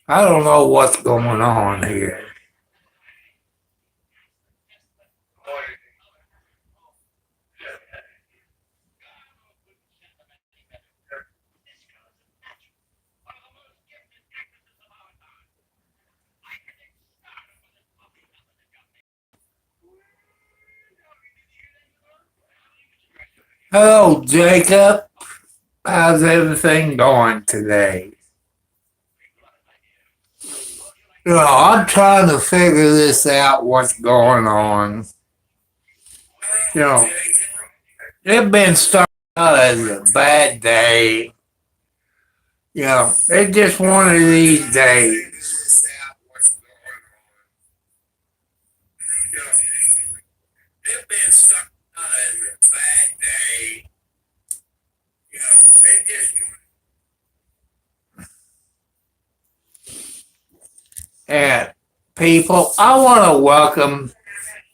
I don't know what's going on here. Hello, Jacob. How's everything going today? I'm trying to figure this out, what's going on. You know, it's been starting out as a bad day. It's just one of these days. It's been starting out as a bad day. It's just And people, I want to welcome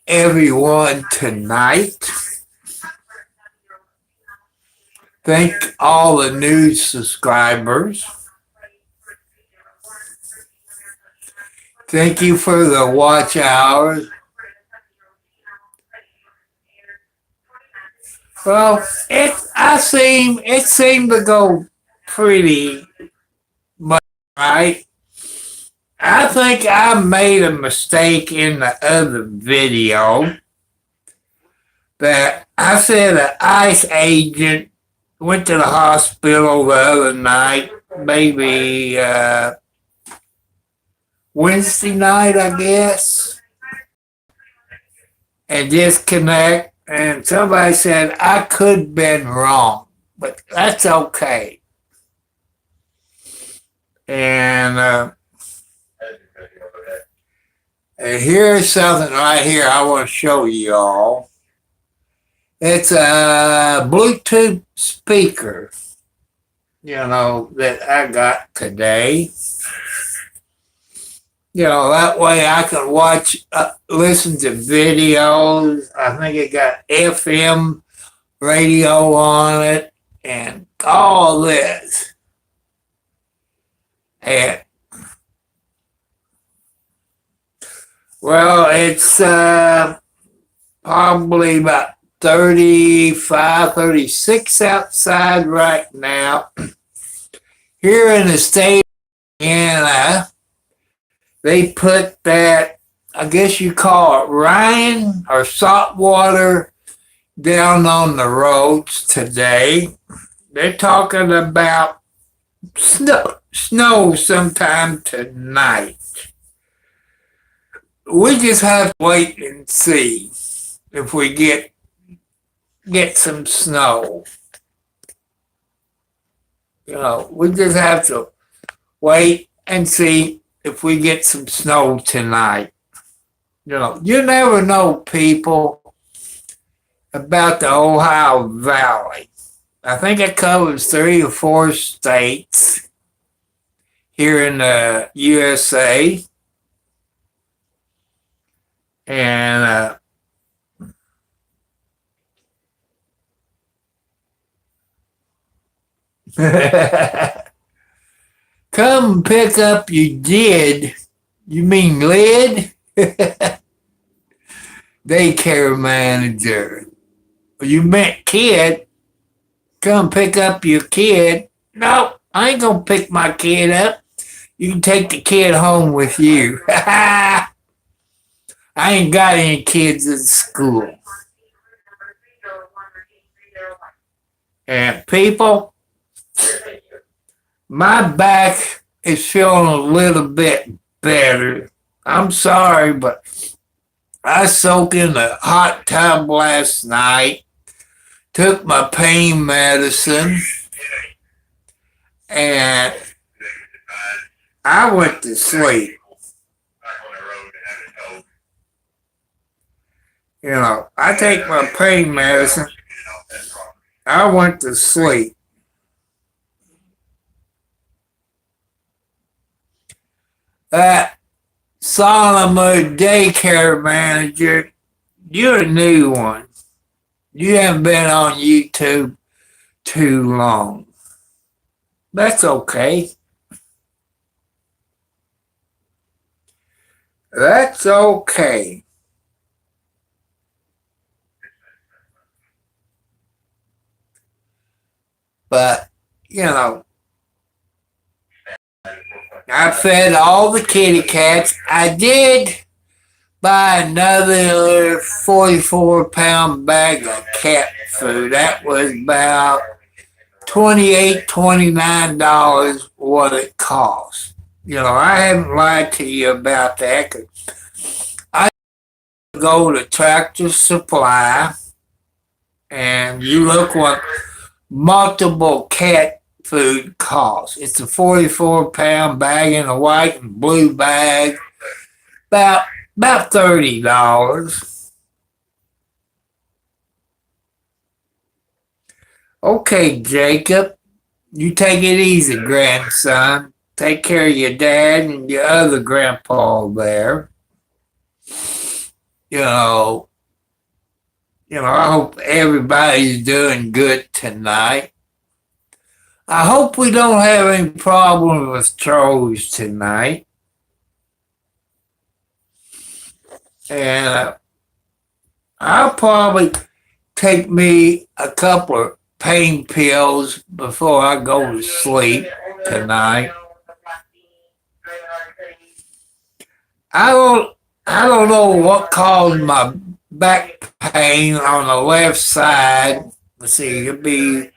everyone tonight. Thank all the new subscribers. Thank you for the watch hours. Well, it seemed to go pretty much right. I think I made a mistake in the other video that I said an ICE agent went to the hospital the other night, maybe Wednesday night, I guess, and disconnect. And somebody said I could have been wrong, but that's okay. And here's something right here I want to show you all. It's a Bluetooth speaker, that I got today. That way I can listen to videos. I think it got FM radio on it and all this. And, well, it's probably about 35, 36 outside right now. Here in the state of Indiana, they put that, I guess you call it rain or salt water down on the roads today. They're talking about snow sometime tonight. We just have to wait and see if we get some snow. We just have to wait and see if we get some snow tonight. You never know, people, about the Ohio Valley. I think it covers 3 or 4 states here in the USA. And come pick up your did. You mean lid? Daycare manager. You meant kid. Come pick up your kid. No, I ain't gonna pick my kid up. You can take the kid home with you. I ain't got any kids in school. And people, my back is feeling a little bit better. I'm sorry, but I soaked in a hot tub last night, took my pain medicine, and I went to sleep. I take my pain medicine. I went to sleep. That Solomon daycare manager, you're a new one. You haven't been on YouTube too long. That's okay. That's okay. But, you know, I fed all the kitty cats. I did buy another 44-pound bag of cat food. That was about $28, $29 what it cost. You know, I haven't lied to you about that. 'Cause I go to Tractor Supply and you look what multiple cat food costs. It's a 44-pound bag in a white and blue bag, about about $30. Okay, Jacob, you take it easy, grandson. Take care of your dad and your other grandpa there. You know, I hope everybody's doing good tonight. I hope we don't have any problems with trolls tonight. And I'll probably take me a couple of pain pills before I go to sleep tonight. I don't I don't know what caused my back pain on the left side. Let's see, it could be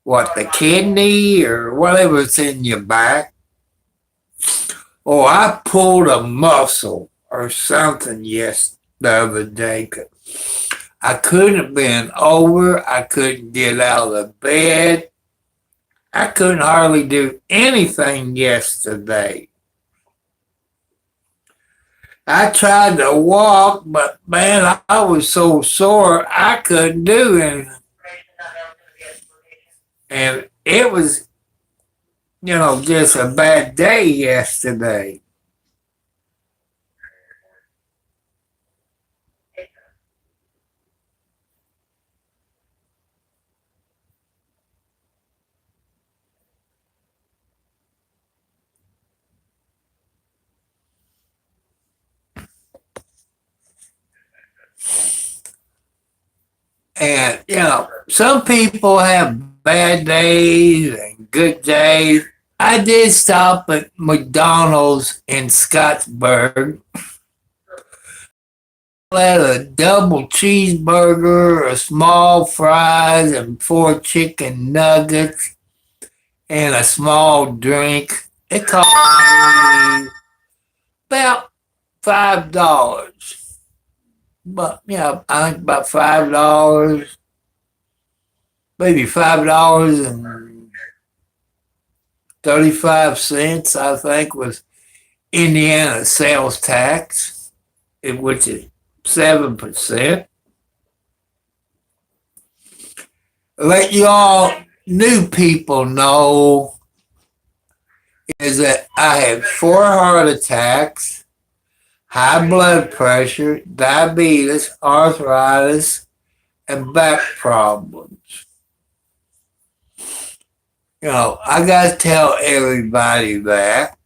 what, the kidney or whatever's in your back. Or I pulled a muscle or something the other day. I couldn't bend over. I couldn't get out of the bed. I couldn't hardly do anything yesterday. I tried to walk, but man, I was so sore I couldn't do anything. And it was, just a bad day yesterday. And, some people have bad days and good days. I did stop at McDonald's in Scottsburg. I had a double cheeseburger, a small fries, and 4 chicken nuggets, and a small drink. It cost me about $5. But, I think about $5, maybe $5.35, I think, was Indiana sales tax, which is 7%. Let you all new people know is that I had 4 heart attacks, high blood pressure, diabetes, arthritis, and back problems. I got to tell everybody that.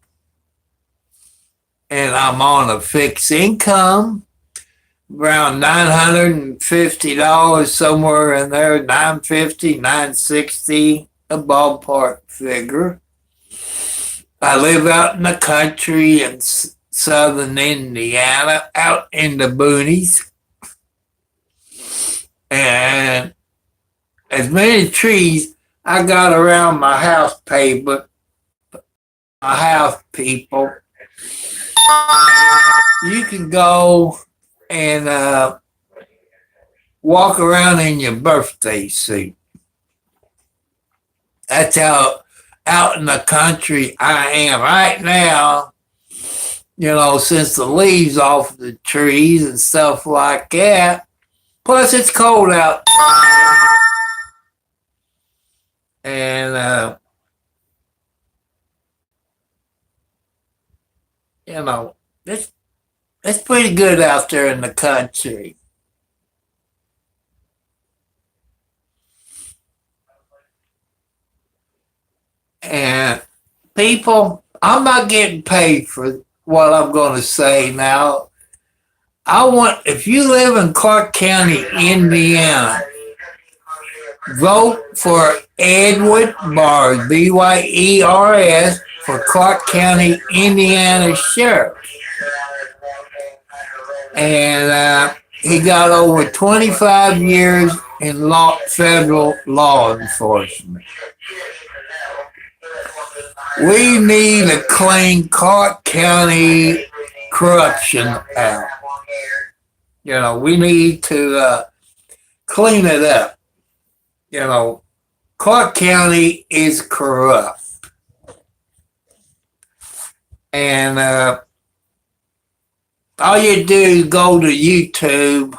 And I'm on a fixed income, around $950, somewhere in there, 950, 960, a ballpark figure. I live out in the country in southern Indiana, out in the boonies. And as many trees I got around my house pavement, my house people, you can go and walk around in your birthday suit. That's how out in the country I am right now. Since the leaves off the trees and stuff like that. Plus, it's cold out, and it's pretty good out there in the country. And people, I'm not getting paid for what I'm going to say now. If you live in Clark County, Indiana, vote for Edward Bars, Byers, for Clark County, Indiana Sheriff. And he got over 25 years in federal law enforcement. We need to clean Clark County corruption out. We need to clean it up. Clark County is corrupt. And all you do is go to YouTube,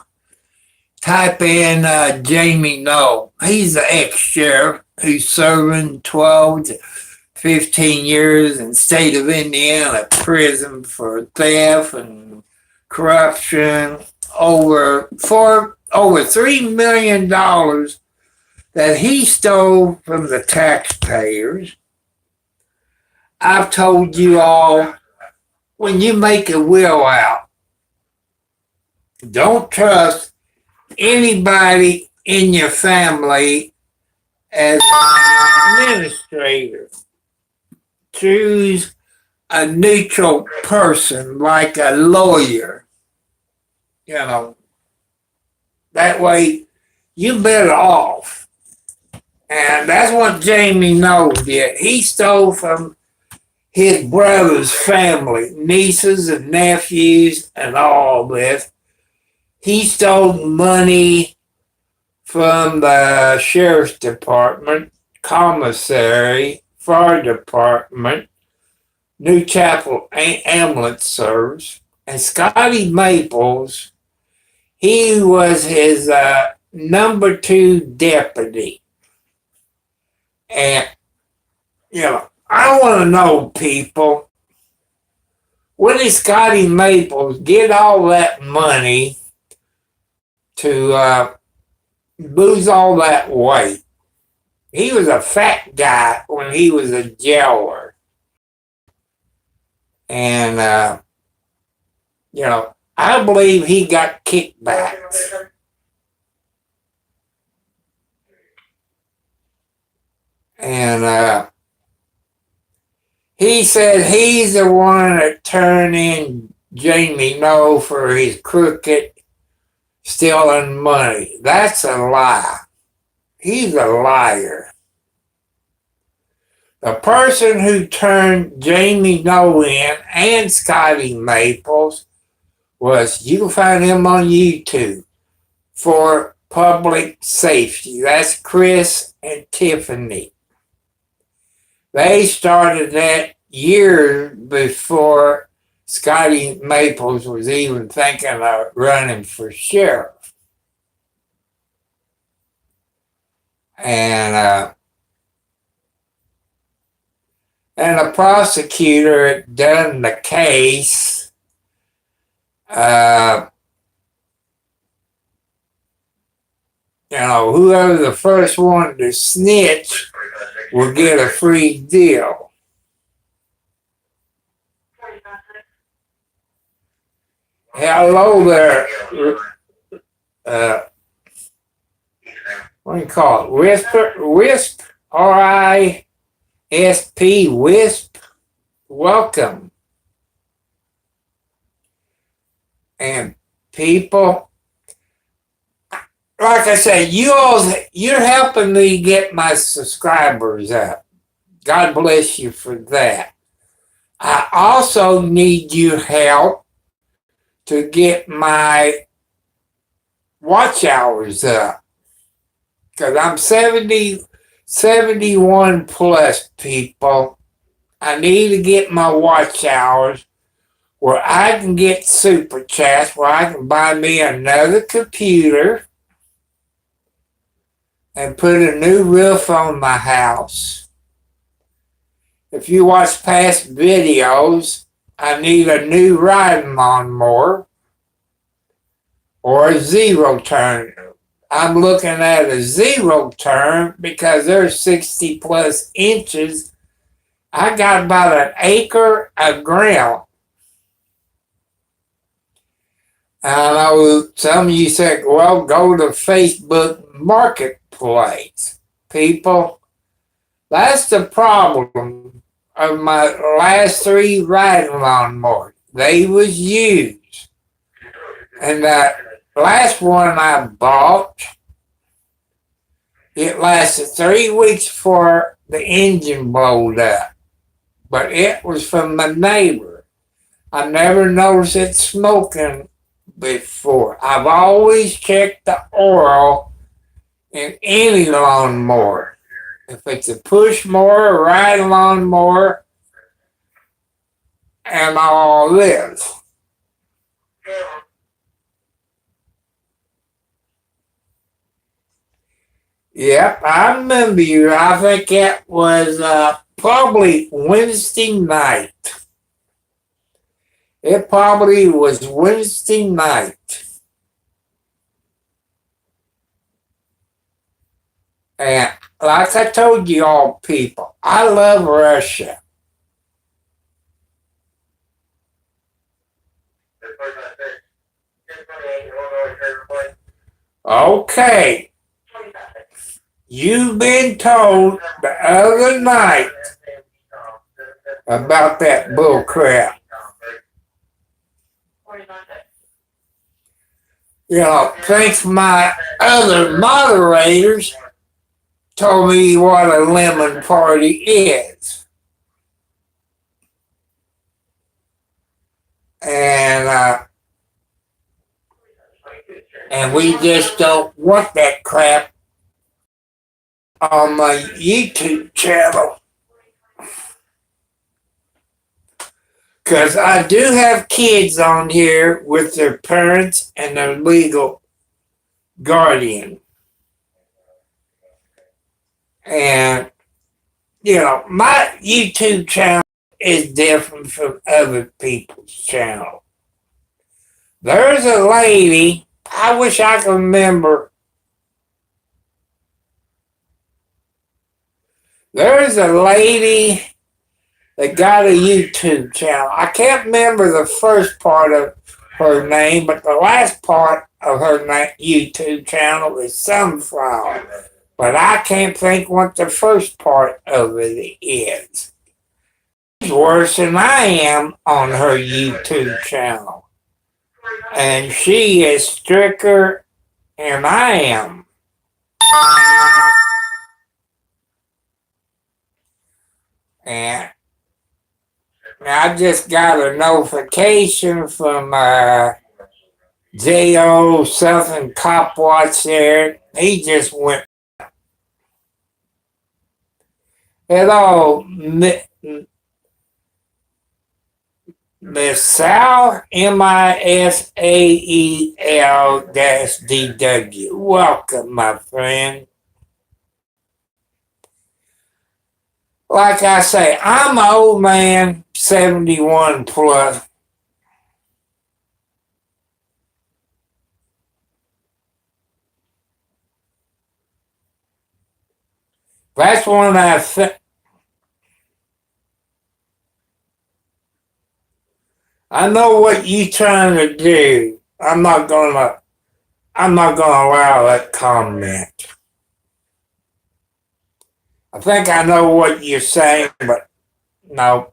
type in Jamie Knoll. He's the ex-sheriff who's serving 12 to 15 years in the state of Indiana prison for theft and corruption for over $3 million that he stole from the taxpayers. I've told you all, when you make a will out, don't trust anybody in your family as administrator. Choose a neutral person like a lawyer. That way you're better off. And that's what Jamie Knoll did. He stole from his brother's family, nieces and nephews and all this. He stole money from the sheriff's department, commissary, fire department, New Chapel ambulance service, and Scotty Maples, he was his number 2 deputy. And, I want to know, people, where did Scotty Maples get all that money to lose all that weight? He was a fat guy when he was a jailer. And, I believe he got kickbacks. And he said he's the one that turned in Jamie Knoll for his crooked stealing money. That's a lie. He's a liar. The person who turned Jamie Knoll in and Scotty Maples you can find him on YouTube, for public safety. That's Chris and Tiffany. They started that years before Scotty Maples was even thinking of running for sheriff. And the prosecutor had done the case. Whoever the first one to snitch will get a free deal. Hello there. What do you call it? Wisp, R-I-S-P, Wisp. Welcome. And people, like I said, you're helping me get my subscribers up. God bless you for that. I also need your help to get my watch hours up. Because I'm 71 plus, people. I need to get my watch hours where I can get super chats, where I can buy me another computer and put a new roof on my house. If you watch past videos, I need a new riding lawnmower or a zero turn. I'm looking at a zero turn because they're 60 plus inches. I got about an acre of ground. I know some of you said, well, go to Facebook Marketplace. People, that's the problem of my last three riding lawnmowers. They was used. And that last one I bought, it lasted 3 weeks before the engine blowed up. But it was from my neighbor. I never noticed it smoking before. I've always checked the oil in any lawnmower. If it's a push mower, a ride lawnmower, and all this. Yep, I remember you. I think it was probably Wednesday night. It probably was Wednesday night. And like I told you all people, I love Russia. Okay. You've been told the other night about that bull crap. You know, thanks my other moderators told me what a lemon party is. And we just don't want that crap on my YouTube channel. Because I do have kids on here with their parents and their legal guardian. And, you know, my YouTube channel is different from other people's channel. There's a lady, I wish I could remember. There's a lady that got a YouTube channel. I can't remember the first part of her name, but the last part of her YouTube channel is Sunflower. But I can't think what the first part of it is. She's worse than I am on her YouTube channel. And she is stricter than I am. And I just got a notification from J.O. something cop watch there. He just went. Hello, Miss Sal, Misael-DW. Welcome, my friend. Like I say, I'm an old man, 71 plus. That's one I know what you trying to do. I'm not gonna allow that comment. I think I know what you're saying, but no.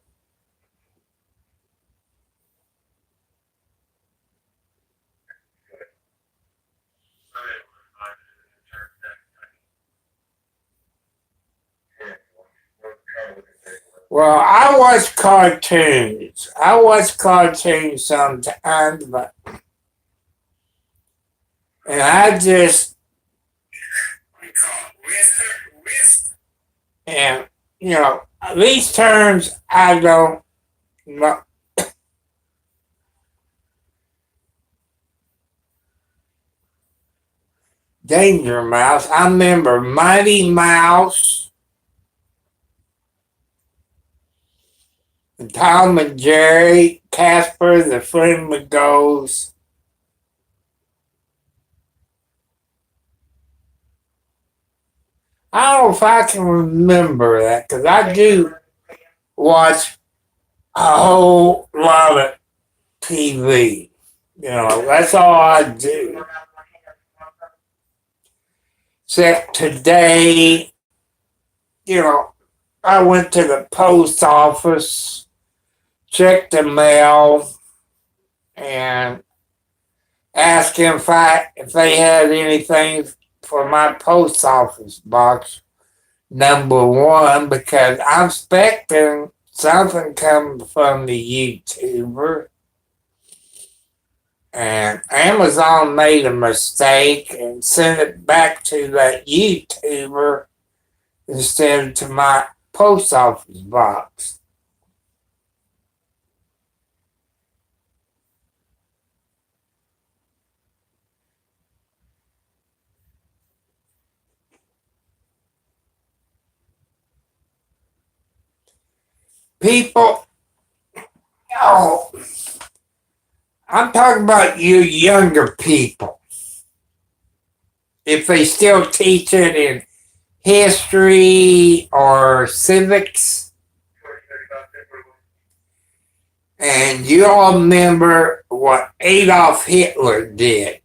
Well, I watch cartoons. I watch cartoons sometimes, but and I just and you know these terms I don't know. Danger Mouse. I remember Mighty Mouse. Tom and Jerry, Casper, the Friend McGoes. I don't know if I can remember that because I do watch a whole lot of TV. That's all I do. Except today, I went to the post office, checked the mail, and asked them if they had anything for my post office box number one, because I'm expecting something coming from the YouTuber. And Amazon made a mistake and sent it back to that YouTuber instead of to my post office box. People, I'm talking about you younger people. If they still teach it in history or civics, and you all remember what Adolf Hitler did.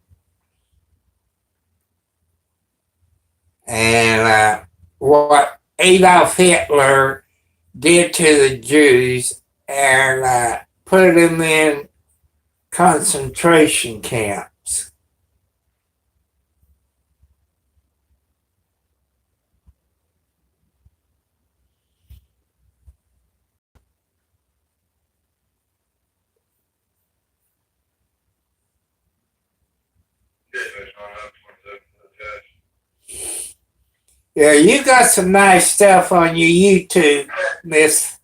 And what Adolf Hitler did to the Jews and put them in concentration camps. Yeah, you got some nice stuff on your YouTube, Miss.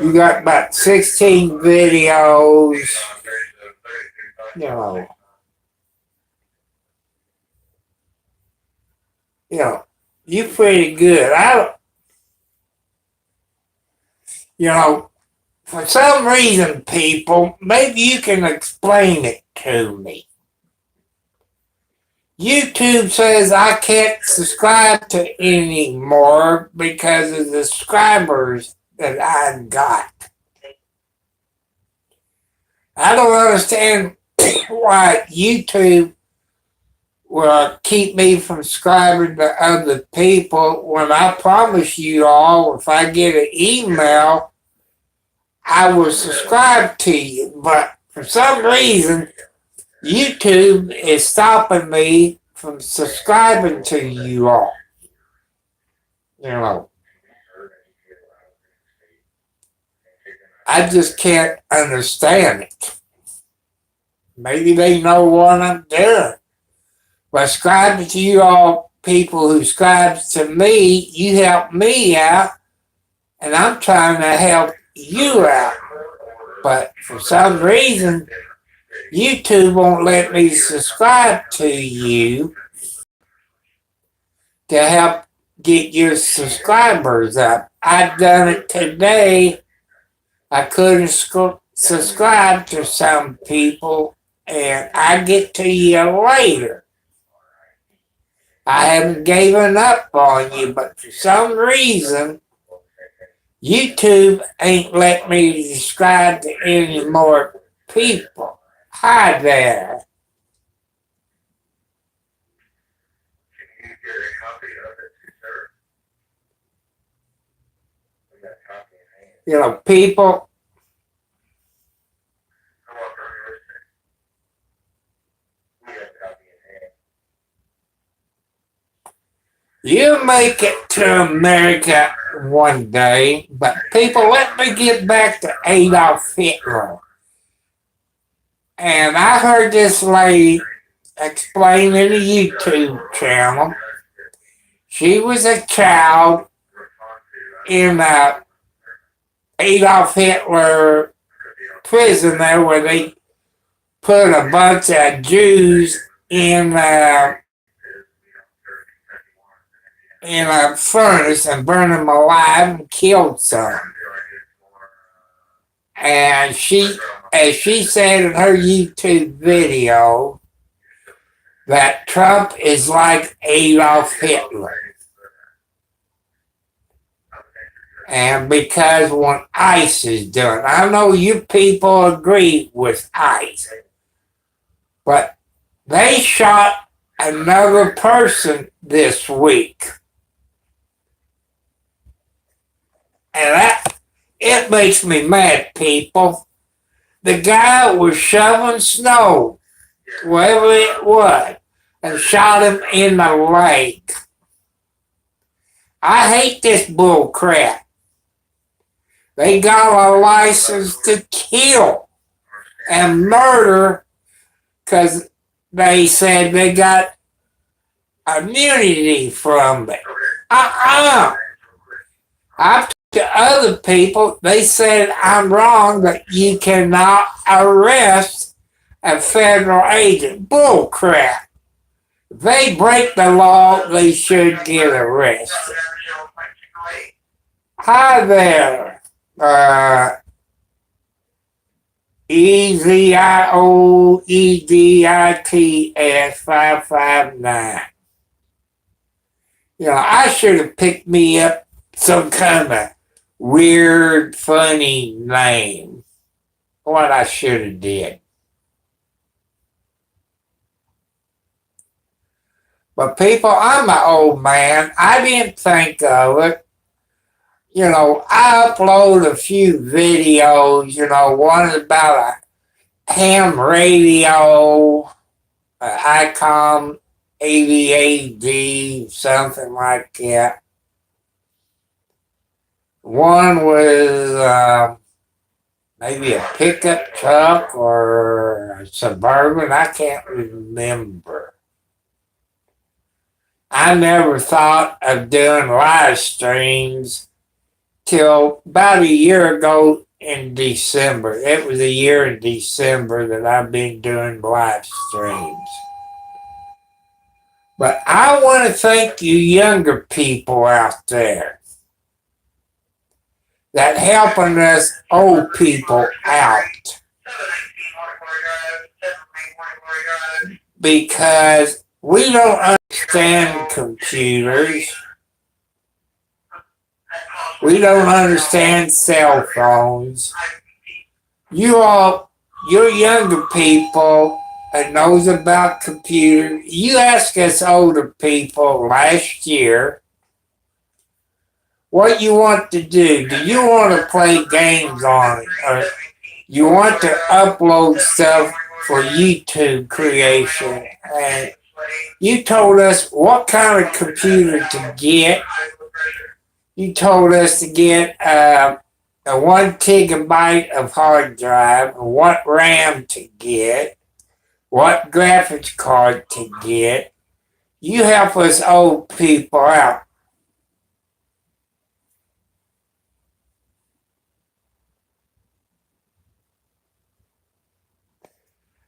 You got about 16 videos. You're pretty good. For some reason, people, maybe you can explain it to me. YouTube says I can't subscribe to anymore because of the subscribers that I got. I don't understand why YouTube will keep me from subscribing to other people when I promise you all, if I get an email, I will subscribe to you. But for some reason, YouTube is stopping me from subscribing to you all. I just can't understand it. Maybe they know what I'm doing. By subscribing to you all people who subscribe to me, you help me out, and I'm trying to help you out. But for some reason, YouTube won't let me subscribe to you to help get your subscribers up. I've done it today. I couldn't subscribe to some people, and I get to you later. I haven't given up on you, but for some reason, YouTube ain't let me subscribe to any more people. Hi there. People. You make it to America one day, but people, let me get back to Adolf Hitler. And I heard this lady explain in a YouTube channel. She was a child in Adolf Hitler prison there where they put a bunch of Jews in a furnace and burned them alive and killed some. And as she said in her YouTube video, that Trump is like Adolf Hitler. And because when ICE is doing, I know you people agree with ICE, but they shot another person this week. And it makes me mad, people. The guy was shoveling snow, wherever it was, and shot him in the leg. I hate this bull crap. They got a license to kill and murder because they said they got immunity from it. I've talked to other people, they said I'm wrong, that you cannot arrest a federal agent. Bull crap. If they break the law, they should get arrested. Hi there. EZIOEDITS 559. I should have picked me up some kind of weird, funny name. What I should have did. But people, I'm an old man. I didn't think of it. I upload a few videos, one is about a ham radio, ICOM 80AD, something like that. One was maybe a pickup truck or a Suburban, I can't remember. I never thought of doing live streams till about a year ago in December. It was a year in December that I've been doing live streams. But I want to thank you younger people out there that helping us old people out. Because we don't understand computers. We don't understand cell phones. You're younger people that knows about computers. You asked us older people last year what you want to do. Do you want to play games on it? Or you want to upload stuff for YouTube creation? And you told us what kind of computer to get. You told us to get a 1 gigabyte of hard drive, what RAM to get, what graphics card to get. You help us old people out.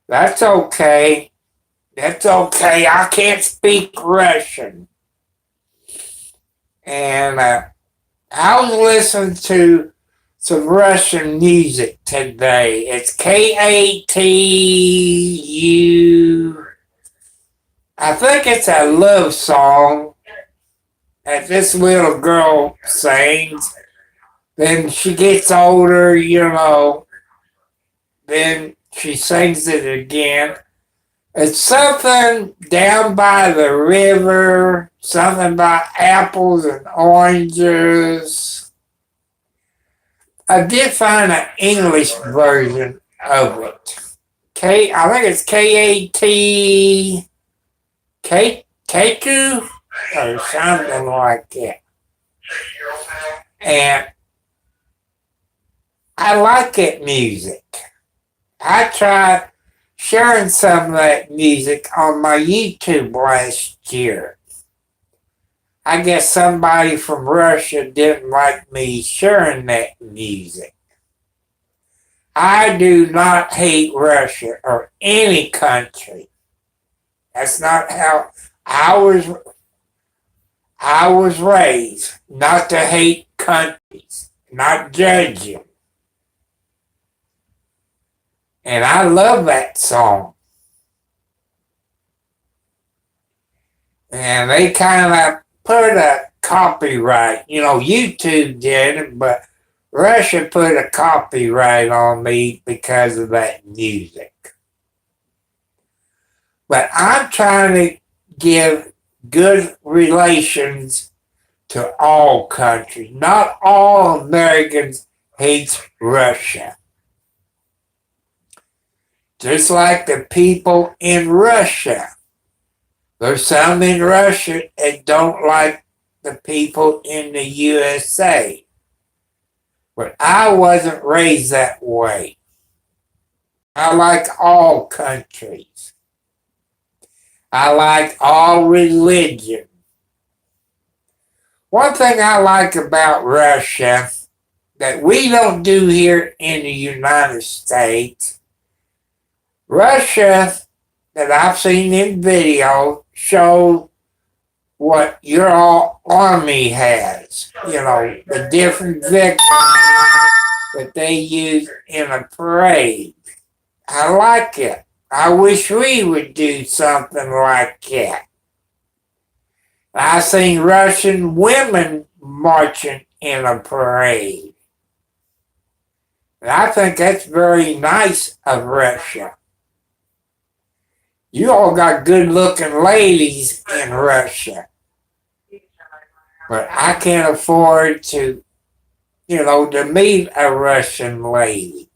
That's okay. That's okay. I can't speak Russian. And I was listening to some Russian music today. It's KATU. I think it's a love song that this little girl sings. Then she gets older, then she sings it again. It's something down by the river, something about apples and oranges. I did find an English version of it. I think it's Keku or something like that. And I like that music. I tried sharing some of that music on my YouTube last year. I guess somebody from Russia didn't like me sharing that music. I do not hate Russia or any country. That's not how I was raised, not to hate countries, not judge them. And I love that song. And they kind of put a copyright. YouTube did it, but Russia put a copyright on me because of that music. But I'm trying to give good relations to all countries. Not all Americans hate Russia. Just like the people in Russia. There's some in Russia that don't like the people in the USA. But I wasn't raised that way. I like all countries. I like all religion. One thing I like about Russia that we don't do here in the United States, Russia, that I've seen in video, show what your army has. The different victories that they use in a parade. I like it. I wish we would do something like that. I seen Russian women marching in a parade. And I think that's very nice of Russia. You all got good-looking ladies in Russia. But I can't afford to, to meet a Russian lady.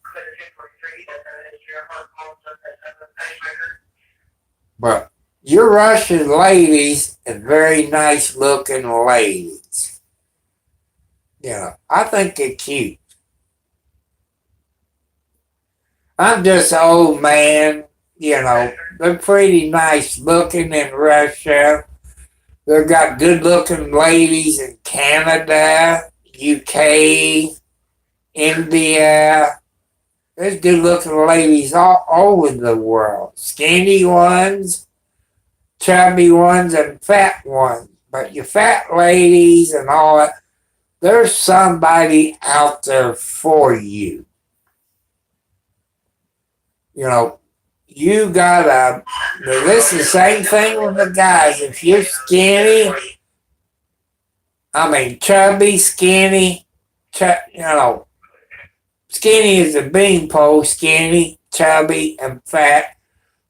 But your Russian ladies are very nice-looking ladies. I think they're cute. I'm just an old man. They're pretty nice looking in Russia. They've got good looking ladies in Canada, UK, India. There's good looking ladies all over the world. Skinny ones, chubby ones, and fat ones. But your fat ladies and all that, there's somebody out there for you. You gotta, this is the same thing with the guys. If you're skinny, chubby, skinny, skinny is a beanpole, skinny, chubby, and fat.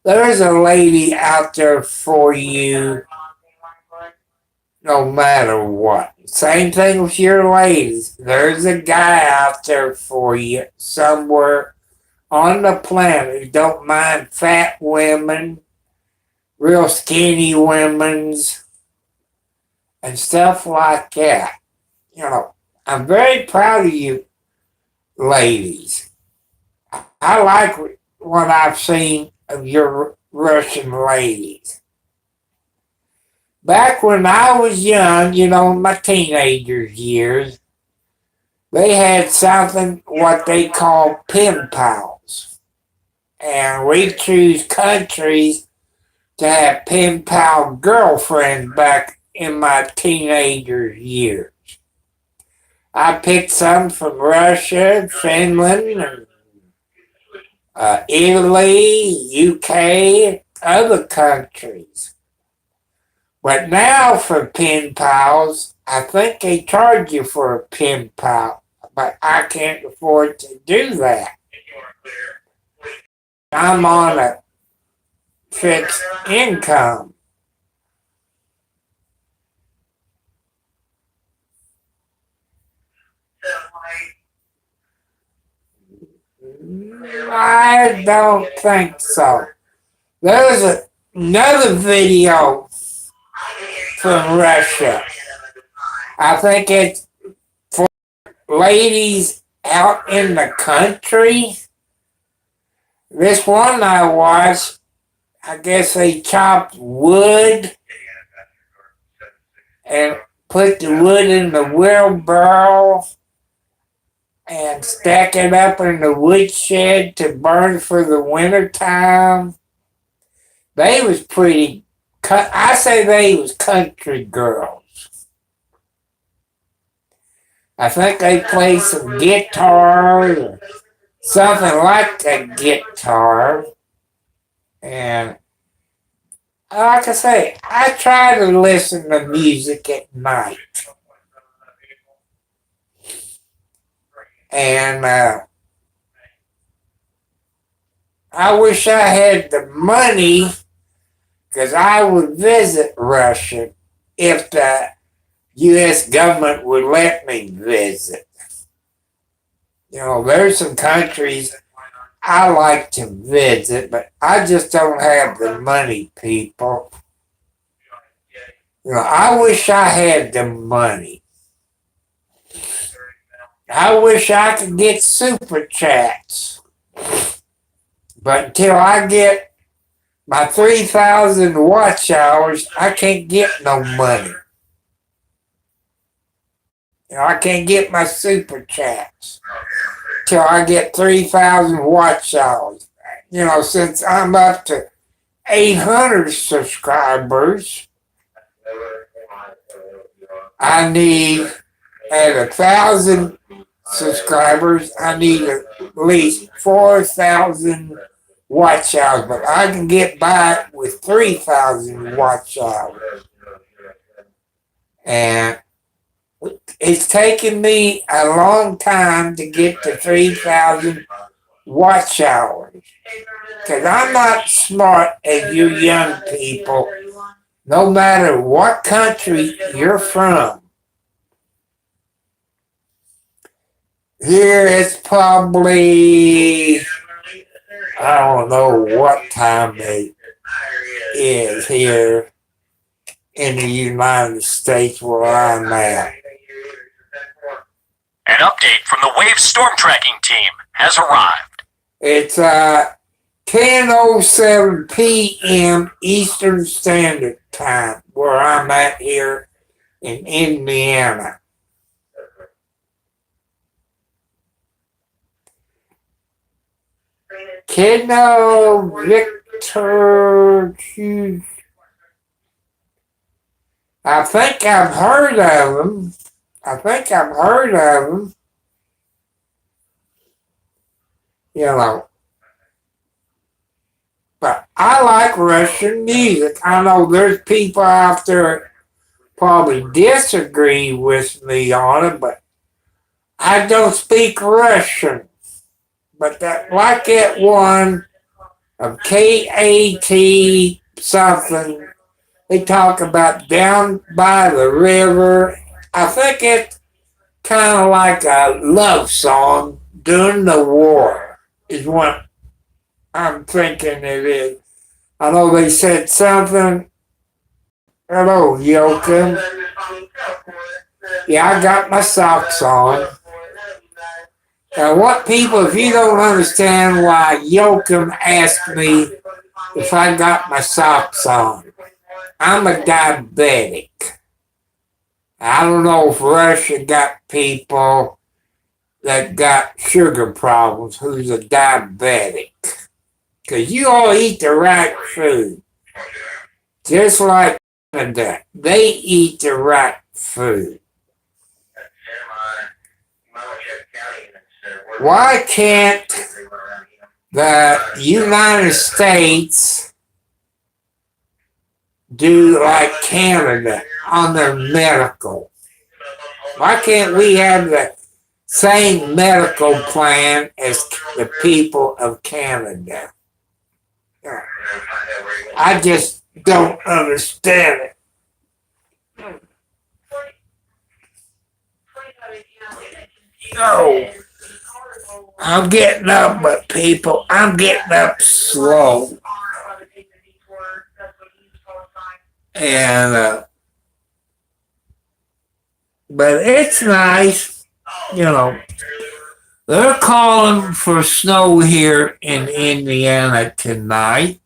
There's a lady out there for you no matter what. Same thing with your ladies. There's a guy out there for you somewhere on the planet who don't mind fat women, real skinny women's, and stuff like that. I'm very proud of you ladies. I like what I've seen of your Russian ladies. Back when I was young, my teenager years, they had something what they call pen pals. And we choose countries to have pen pal girlfriends back in my teenager years. I picked some from Russia, Finland, Italy, UK, other countries. But now for pen pals, I think they charge you for a pen pal, but I can't afford to do that. I'm on a fixed income. I don't think so. There's another video from Russia. I think it's for ladies out in the country. This one I watched, I guess they chopped wood and put the wood in the wheelbarrow and stack it up in the woodshed to burn for the winter time. They was pretty, I say they was country girls. I think they played some guitar or something like a guitar. And like I say, I try to listen to music at night. And I wish I had the money because I would visit Russia if the U.S. government would let me visit. You know, there's some countries I like to visit, but I just don't have the money, people. You know, I wish I had the money. I wish I could get super chats. But until I get my 3,000 watch hours, I can't get no money. You know, I can't get my super chats till I get 3,000 watch hours. You know, since I'm up to 800 subscribers, I need at 1,000 subscribers, I need at least 4,000 watch hours, but I can get by with 3,000 watch hours. And it's taken me a long time to get to 3,000 watch hours. Because I'm not smart as you young people, no matter what country you're from. Here it's probably, I don't know what time it is here in the United States where I'm at. An update from the Wave Storm Tracking Team has arrived. It's 10:07 p.m. Eastern Standard Time where I'm at here in Indiana. Kidno Victor Hughes. I think I've heard of him. You know, but I like Russian music. I know there's people out there probably disagree with me on it, but I don't speak Russian. But that like that one of KAT something, they talk about down by the river. I think it's kind of like a love song during the war, is what I'm thinking it is. I know they said something. Hello, Joachim. Yeah, I got my socks on. Now, what people, if you don't understand why Joachim asked me if I got my socks on, I'm a diabetic. I don't know if Russia got people that got sugar problems who's a diabetic. Because you all eat the right food. Just like Canada, they eat the right food. Why can't the United States do like Canada on their medical? Why can't we have the same medical plan as the people of Canada? I just don't understand it. No. I'm getting up, but people, I'm getting up slow. And, but it's nice, you know. They're calling for snow here in Indiana tonight.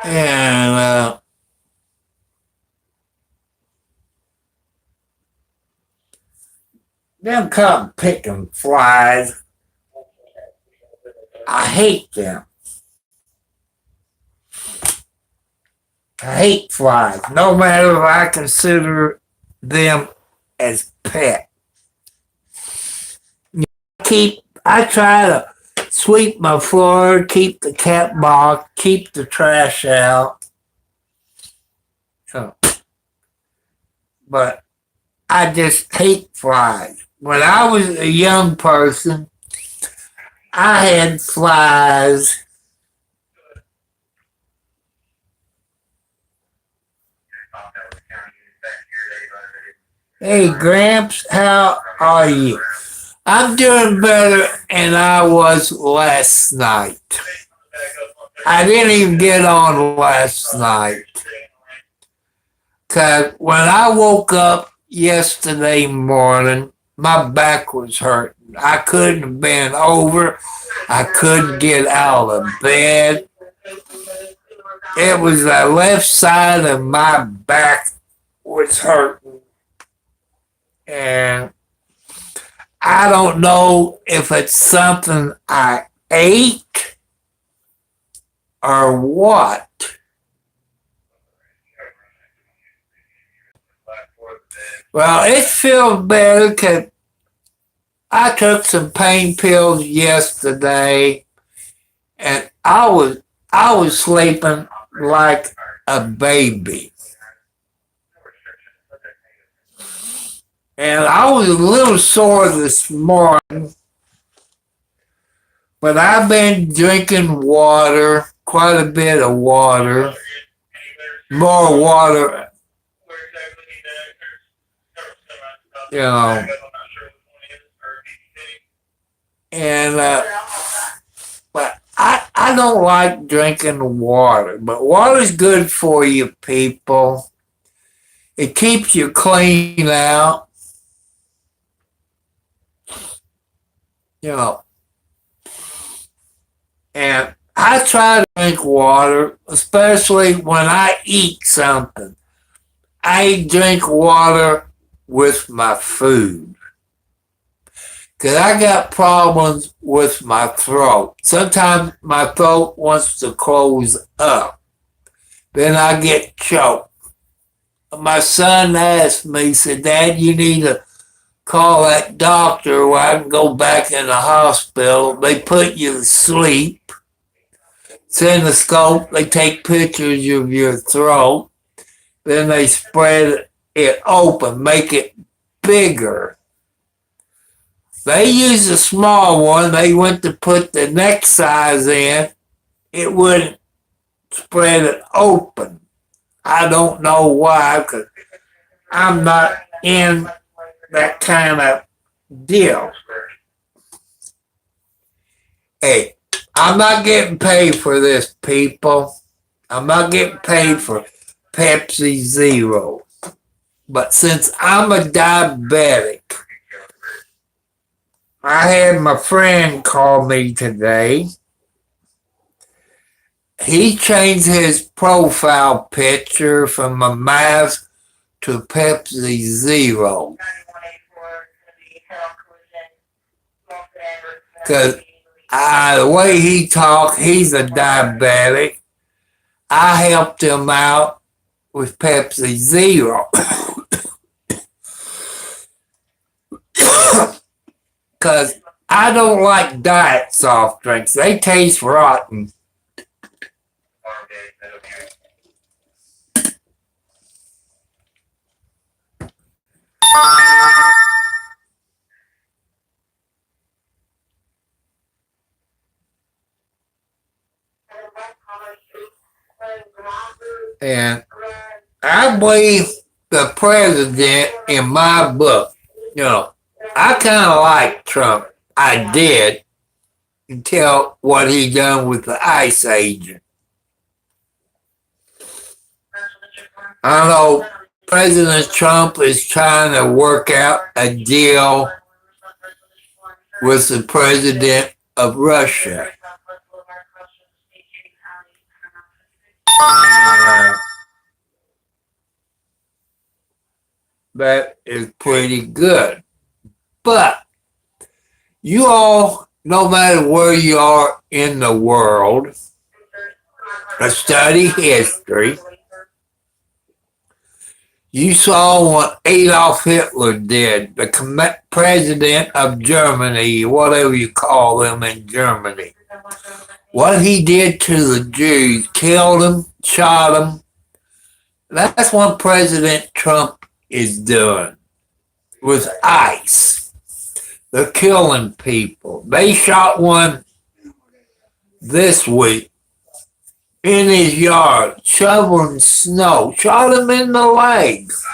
And them cotton picking flies, I hate them. I hate flies, no matter if I consider them as pet. I try to sweep my floor, keep the cat box, keep the trash out. So, but I just hate flies. When I was a young person, I had flies. Hey, Gramps, how are you? I'm doing better than I was last night. I didn't even get on last night. Because when I woke up yesterday morning, my back was hurting. I couldn't bend over. I couldn't get out of bed. It was the left side of my back was hurting. And I don't know if it's something I ate or what. Well, it feels better because I took some pain pills yesterday, and I was sleeping like a baby. And I was a little sore this morning, but I've been drinking water, quite a bit of water, more water, you know. And but I don't like drinking water, but water's good for you people. It keeps you clean out. You know, and I try to drink water, especially when I eat something. I drink water with my food because I got problems with my throat. Sometimes my throat wants to close up. Then I get choked. My son asked me, he said, Dad, you need to call that doctor where I can go back in the hospital. They put you to sleep. Send the scope. They take pictures of your throat. Then they spread it open, make it bigger. They used a small one. They went to put the next size in. It wouldn't spread it open. I don't know why, because I'm not in that kind of deal. Hey, I'm not getting paid for this, people. I'm not getting paid for Pepsi Zero. But since I'm a diabetic, I had my friend call me today. He changed his profile picture from a mask to Pepsi Zero. Because the way he talked, he's a diabetic. I helped him out with Pepsi Zero. Because I don't like diet soft drinks. They taste rotten. And I believe the president in my book, you know, I kind of like Trump. I did until what he done with the ICE agent. I know President Trump is trying to work out a deal with the president of Russia. Uh, that is pretty good. But you all, no matter where you are in the world, study history. You saw what Adolf Hitler did, the president of Germany, whatever you call them in Germany. What he did to the Jews, killed them, shot them. That's what President Trump is doing with ICE. They're killing people. They shot one this week in his yard, shoveling snow, shot him in the legs.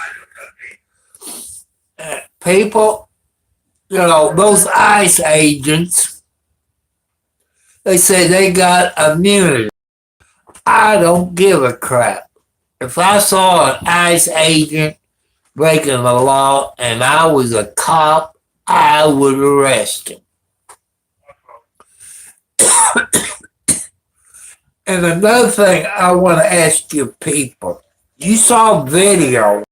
People, those ICE agents, they say they got immunity. I don't give a crap. If I saw an ICE agent breaking the law and I was a cop, I would arrest him. And another thing I want to ask you people, you saw video,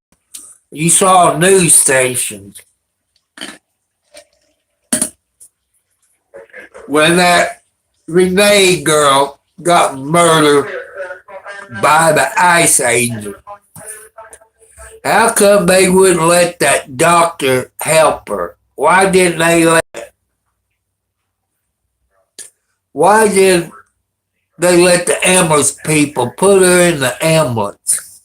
you saw news stations when that Renee girl got murdered by the ICE agent. How come they wouldn't let that doctor help her? Why didn't they Why did they let the ambulance people put her in the ambulance?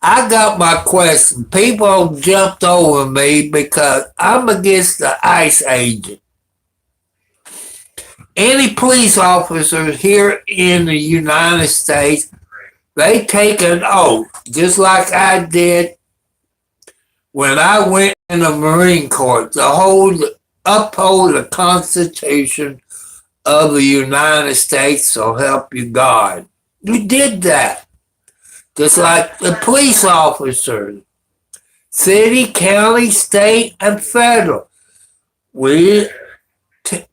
I got my question. People jumped over me because I'm against the ICE agent. Any police officer here in the United States, they take an oath, just like I did when I went in the Marine Corps, to uphold the Constitution of the United States, so help you God. We did that. Just like the police officers, city, county, state, and federal. We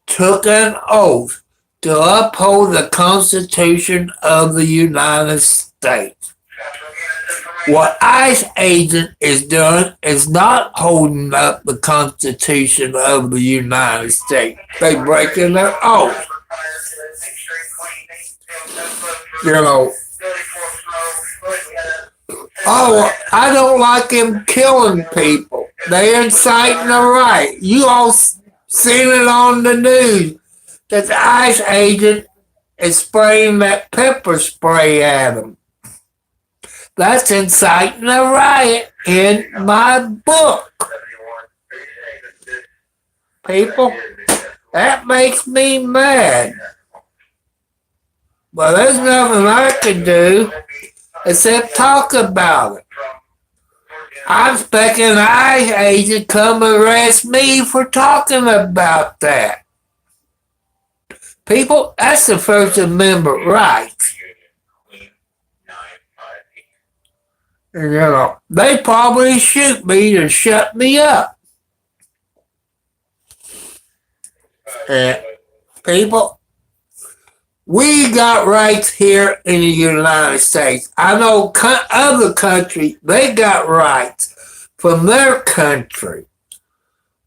took an oath to uphold the Constitution of the United States. What ICE agent is doing is not holding up the Constitution of the United States. They're breaking their oath. Oh, I don't like him killing people. They're inciting the riot. You all seen it on the news that the ICE agent is spraying that pepper spray at them. That's inciting a riot in my book. People, that makes me mad. But there's nothing I can do except talk about it. I'm expecting an ICE agent to come arrest me for talking about that. People, that's the First Amendment right. And, they probably shoot me to shut me up. And people, we got rights here in the United States. I know other countries, they got rights from their country.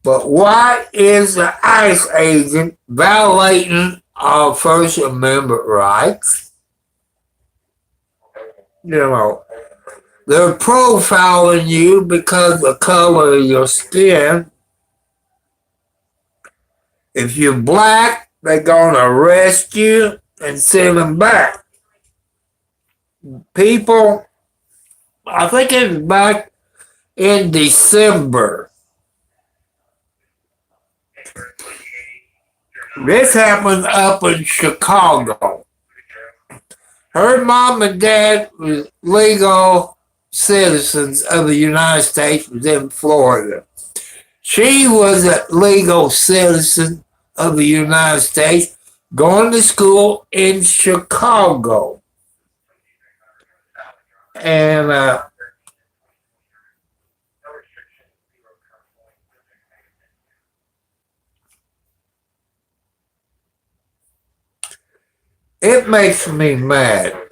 But why is the ICE agent violating our First Amendment rights? They're profiling you because of the color of your skin. If you're black, they're going to arrest you and send them back. People, I think it's back in December. This happened up in Chicago. Her mom and dad was legal citizens of the United States, was in Florida. She was a legal citizen of the United States, going to school in Chicago. And It makes me mad.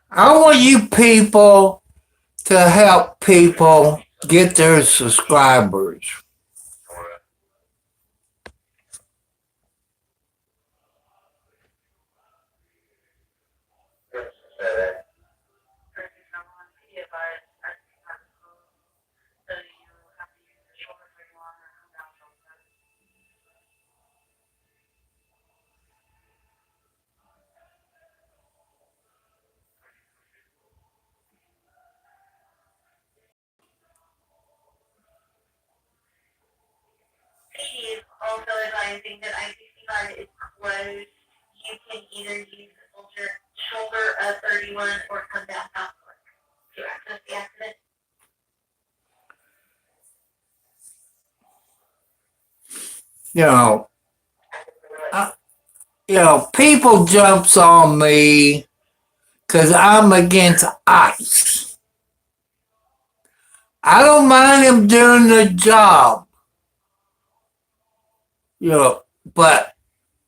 I want you people to help people get their subscribers. Steve also advising that I-65 is closed. You can either use the shoulder of 31 or come down southward to access the accident. You know, people jumps on me because I'm against ICE. I don't mind them doing the job, but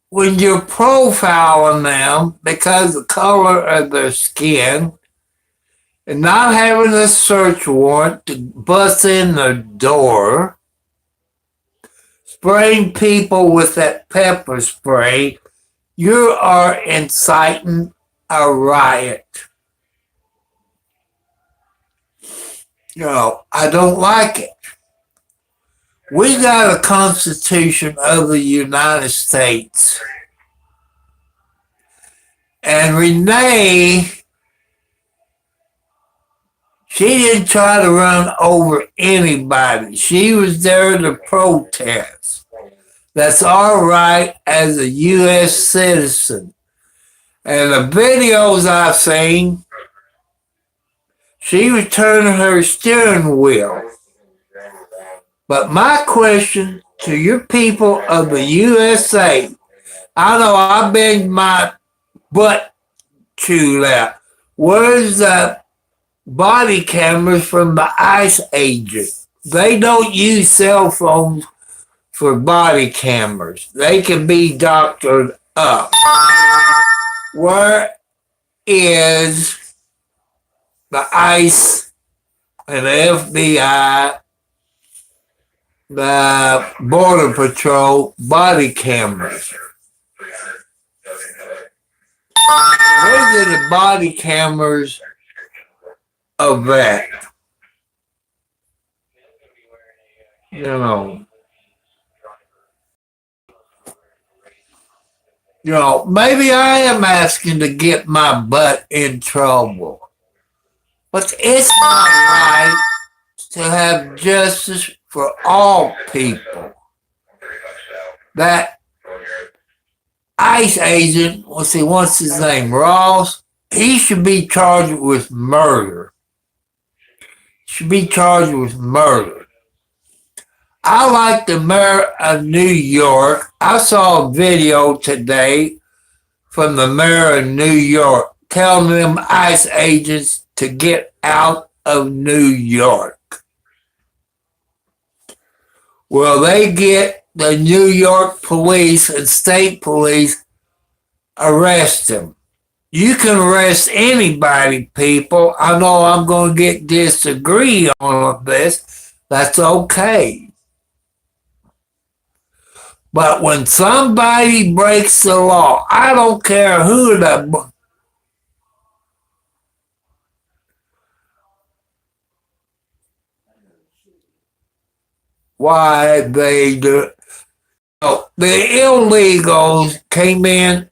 when you're profiling them because of the color of their skin and not having a search warrant to bust in the door, spraying people with that pepper spray, you are inciting a riot. I don't like it. We got a Constitution of the United States. And Renee, she didn't try to run over anybody. She was there to protest. That's our right as a U.S. citizen. And the videos I've seen, she was turning her steering wheel. But my question to your people of the USA, I know I've been my butt chewed out. Where's the body cameras from the ICE agent? They don't use cell phones for body cameras. They can be doctored up. Where is the ICE and the FBI, the Border Patrol body cameras? Where's the body cameras of that? Maybe I am asking to get my butt in trouble. But it's not right to have justice for all people. That ICE agent, what's his name, Ross, he should be charged with murder. I like the mayor of New York. I saw a video today from the mayor of New York telling them ICE agents to get out of New York. Well, they get the New York police and state police arrest them. You can arrest anybody, people. I know I'm going to disagree on this. That's okay. But when somebody breaks the law, I don't care why they do. Oh, the illegals came in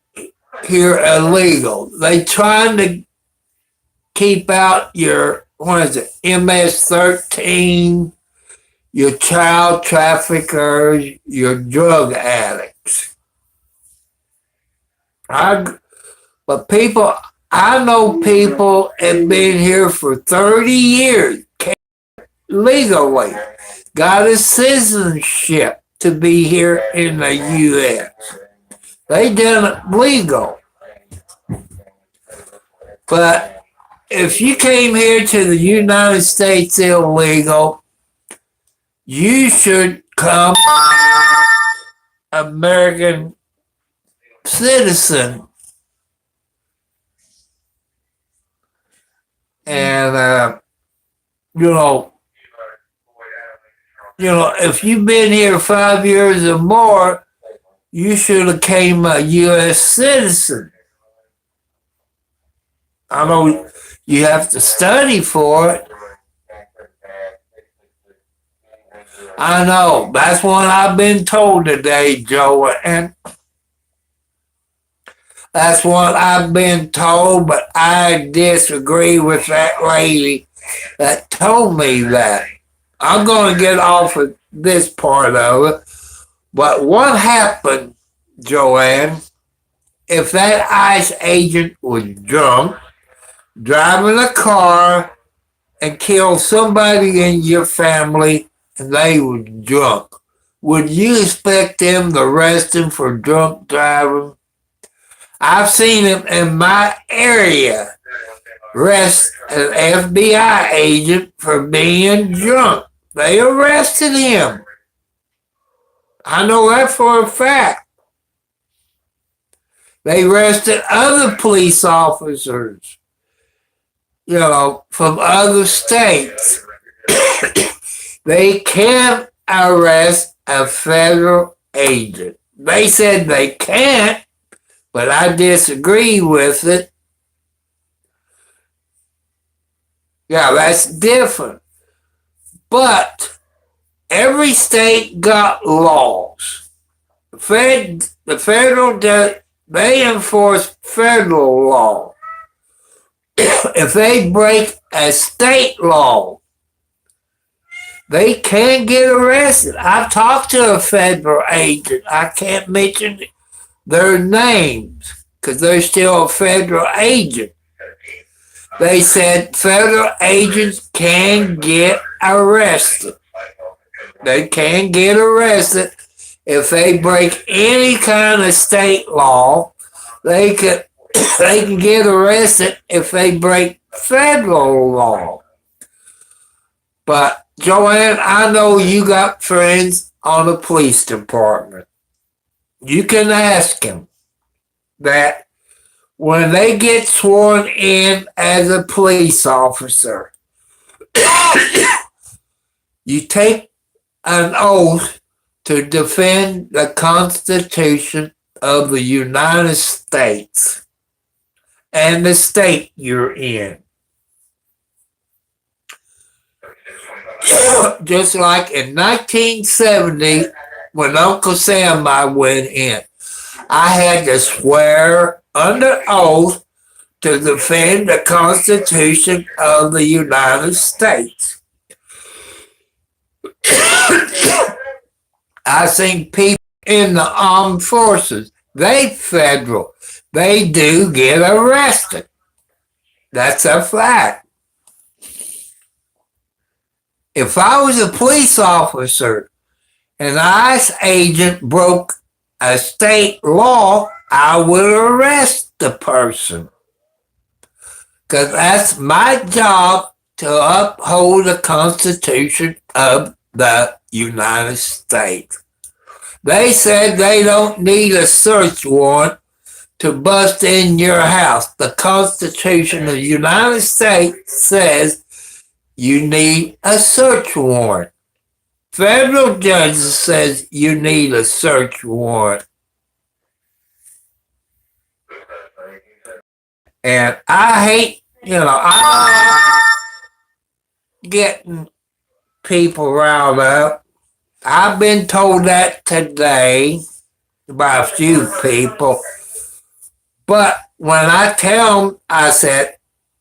here illegal. They trying to keep out your, what is it, MS-13, your child traffickers, your drug addicts. But people, I know people have been here for 30 years legally, got a citizenship to be here in the U.S. They done it legal. But if you came here to the United States illegal, you should come American citizen. And, if you've been here 5 years or more, you should have came a U.S. citizen. I know you have to study for it. I know. That's what I've been told today, Joe. And that's what I've been told, but I disagree with that lady that told me that. I'm going to get off of this part of it. But what happened, Joanne, if that ICE agent was drunk, driving a car, and killed somebody in your family, and they were drunk, would you expect them to arrest him for drunk driving? I've seen him in my area arrest an FBI agent for being drunk. They arrested him. I know that for a fact. They arrested other police officers, from other states. They can't arrest a federal agent. They said they can't, but I disagree with it. Yeah, that's different. But every state got laws. The federal, they enforce federal law. If they break a state law, they can get arrested. I've talked to a federal agent. I can't mention their names because they're still a federal agent. They said federal agents can get arrested. They can get arrested if they break any kind of state law. They can get arrested if they break federal law. But Joanne, I know you got friends on the police department. You can ask them that when they get sworn in as a police officer, you take an oath to defend the Constitution of the United States and the state you're in. Just like in 1970, when Uncle Sam and I went in, I had to swear under oath to defend the Constitution of the United States. I've seen people in the armed forces, they federal, they do get arrested. That's a fact. If I was a police officer and an ICE agent broke a state law, I would arrest the person. Because that's my job to uphold the Constitution of the United States. They said they don't need a search warrant to bust in your house. The Constitution of the United States says you need a search warrant. Federal judge says you need a search warrant. And I hate, I getting people riled up. I've been told that today by a few people. But when I tell them, I said,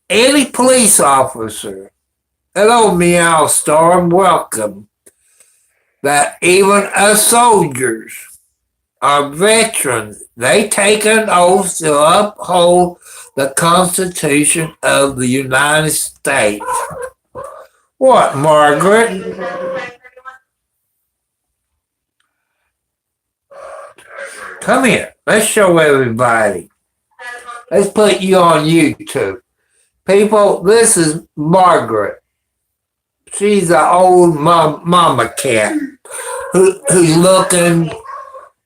any police officer, hello, Meow Storm, welcome. That even us soldiers are veterans. They take an oath to uphold the Constitution of the United States. What, Margaret? Come here. Let's show everybody. Let's put you on YouTube. People, this is Margaret. She's an old mama cat who's looking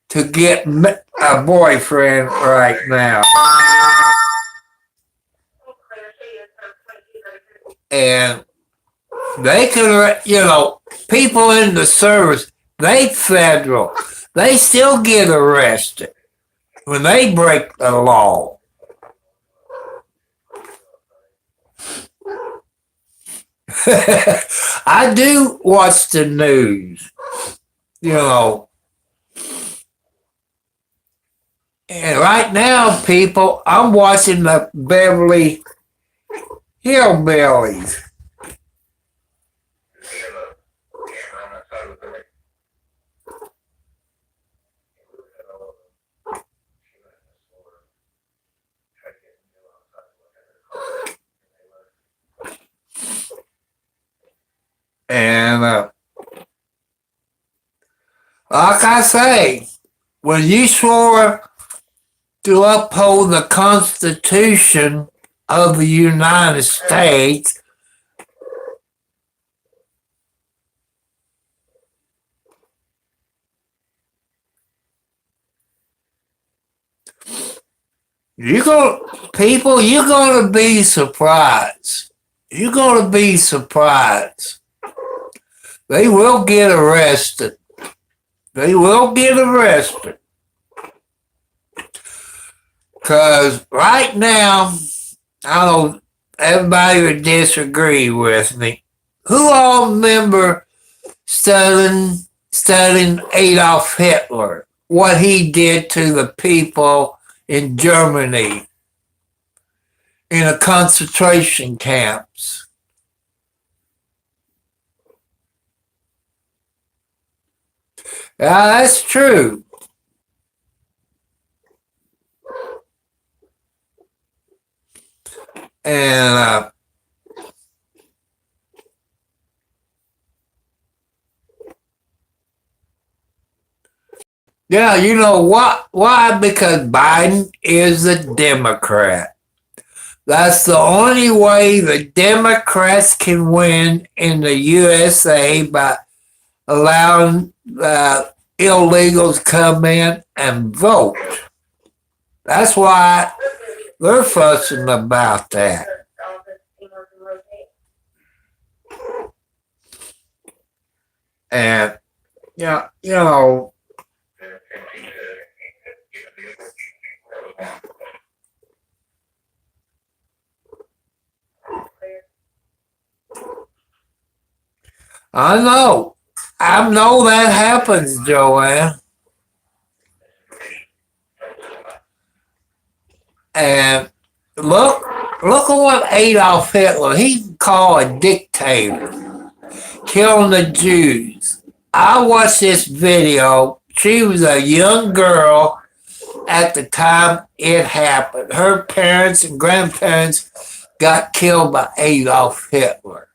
to get a boyfriend right now. And they can, people in the service, they federal, they still get arrested when they break the law. I do watch the news, And right now, people, I'm watching the Beverly Hillbillies. And like I say, when you swore to uphold the Constitution of the United States, you're gonna be surprised. You're gonna be surprised. They will get arrested. They will get arrested. Because right now, I don't, everybody would disagree with me. Who all remember studying Adolf Hitler? What he did to the people in Germany in the concentration camps. Yeah, that's true. And yeah, you know what? Why? Because Biden is a Democrat. That's the only way the Democrats can win in the USA, by allowing illegals come in and vote. That's why they're fussing about that. And I know that happens, Joanne. And look at what Adolf Hitler, he called a dictator, killing the Jews. I watched this video. She was a young girl at the time it happened. Her parents and grandparents got killed by Adolf Hitler.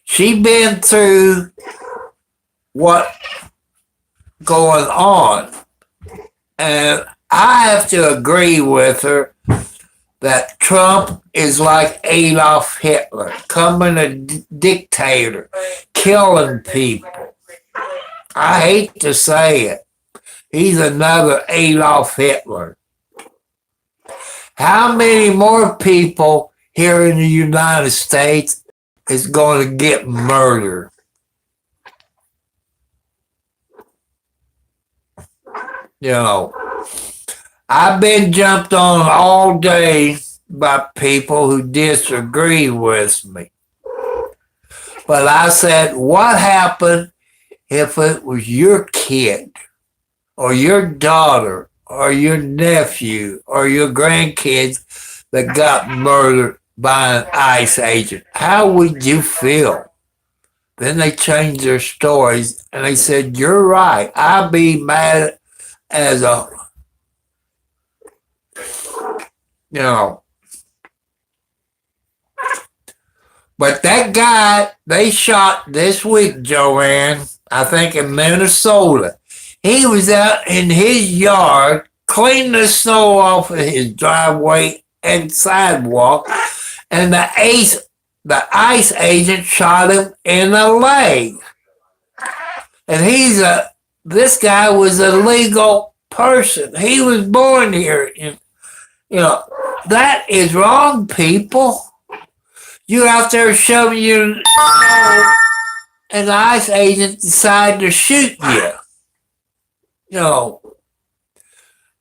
She been through what going on. And I have to agree with her that Trump is like Adolf Hitler, coming a dictator, killing people. I hate to say it. He's another Adolf Hitler. How many more people here in the United States is going to get murdered? I've been jumped on all day by people who disagree with me. But I said, what happened if it was your kid or your daughter or your nephew or your grandkids that got murdered by an ICE agent, how would you feel? Then they changed their stories and they said, you're right. I'd be mad as a, you know. But that guy they shot this week, Joanne, I think in Minnesota, he was out in his yard cleaning the snow off of his driveway and sidewalk, and the ICE agent shot him in the leg. And this guy was a legal person. He was born here. And, that is wrong, people. You're out there shoving your and the ICE agent decide to shoot you.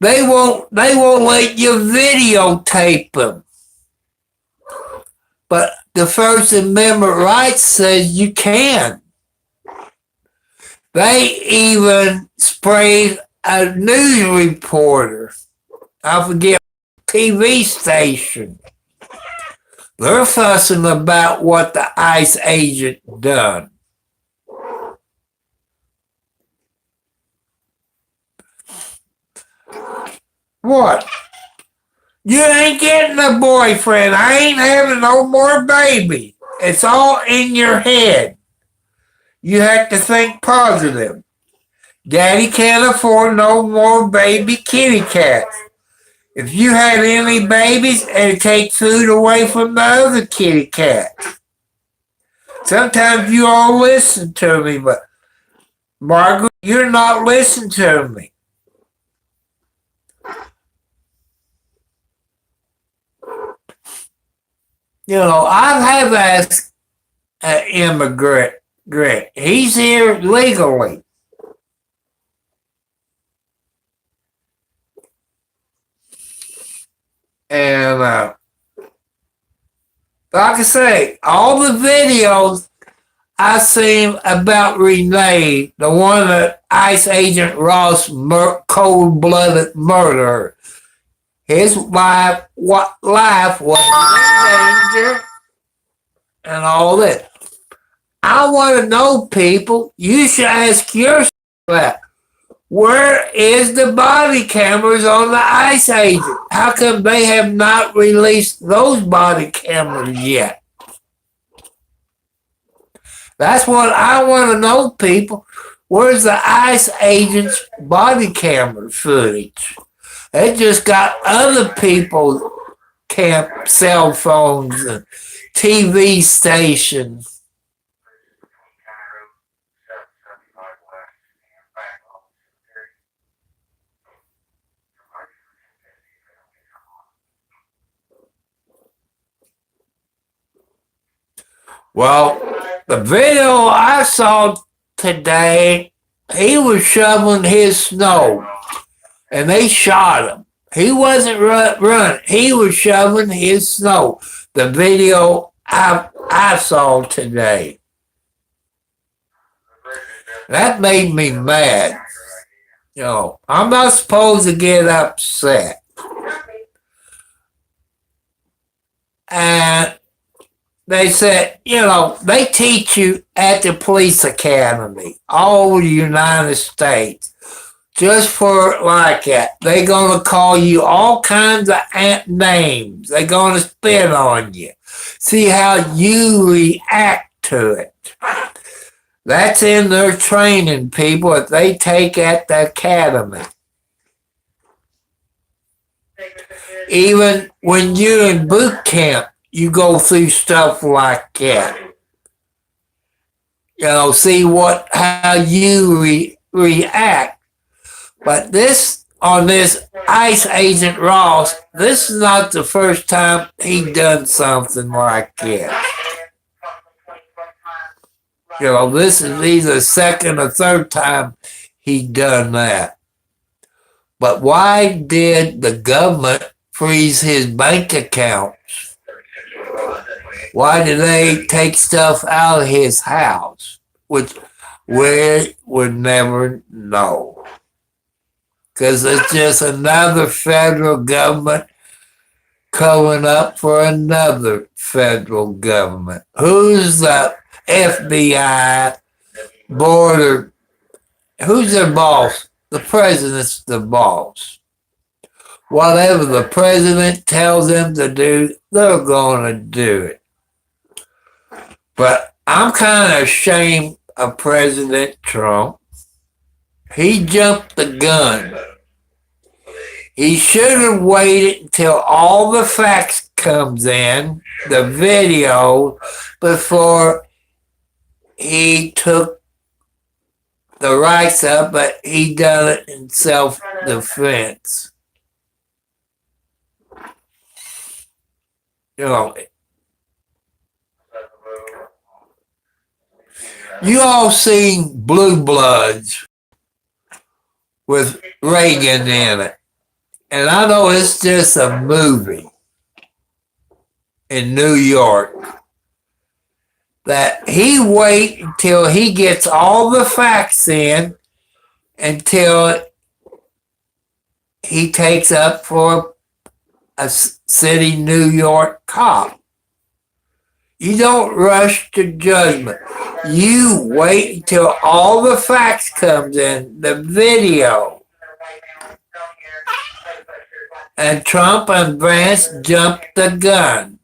They won't let you videotape them. But the First Amendment right says you can. They even sprayed a news reporter. I forget TV station. They're fussing about what the ICE agent done. What? You ain't getting a boyfriend. I ain't having no more baby. It's all in your head. You have to think positive. Daddy can't afford no more baby kitty cats. If you had any babies, it'd take food away from the other kitty cats. Sometimes you all listen to me, but Margaret, you're not listening to me. I have asked an immigrant. He's here legally. And like I say, all the videos I seen about Renee, the one that ICE agent Ross cold-blooded murderer, his life was in danger and all that. I want to know, people, you should ask yourself that. Where is the body cameras on the ICE agent? How come they have not released those body cameras yet? That's what I want to know, people. Where's the ICE agent's body camera footage? They just got other people's cell phones and TV stations. Well, the video I saw today, he was shoveling his snow, and they shot him. He wasn't running. He was shoveling his snow. The video I saw today. That made me mad. I'm not supposed to get upset. And they said, they teach you at the police academy all over the United States. Just for like that. They're going to call you all kinds of names. They're going to spit on you. See how you react to it. That's in their training, people, that they take at the academy. Even when you're in boot camp, you go through stuff like that. See how you react. But on this ICE agent Ross, this is not the first time he done something like that. This is either second or third time he done that. But why did the government freeze his bank accounts? Why did they take stuff out of his house? we would never know. Because it's just another federal government covering up for another federal government. Who's the FBI border? Who's their boss? The president's the boss. Whatever the president tells them to do, they're going to do it. But I'm kind of ashamed of President Trump. He jumped the gun. He should have waited until all the facts comes in, the video, before he took the rights up, but he done it in self-defense. You know, you all seen Blue Bloods with Reagan in it. And I know it's just a movie in New York. That he wait until he gets all the facts in until he takes up for a city New York cop. You don't rush to judgment. You wait until all the facts comes in, the video. And Trump and Vance jumped the gun.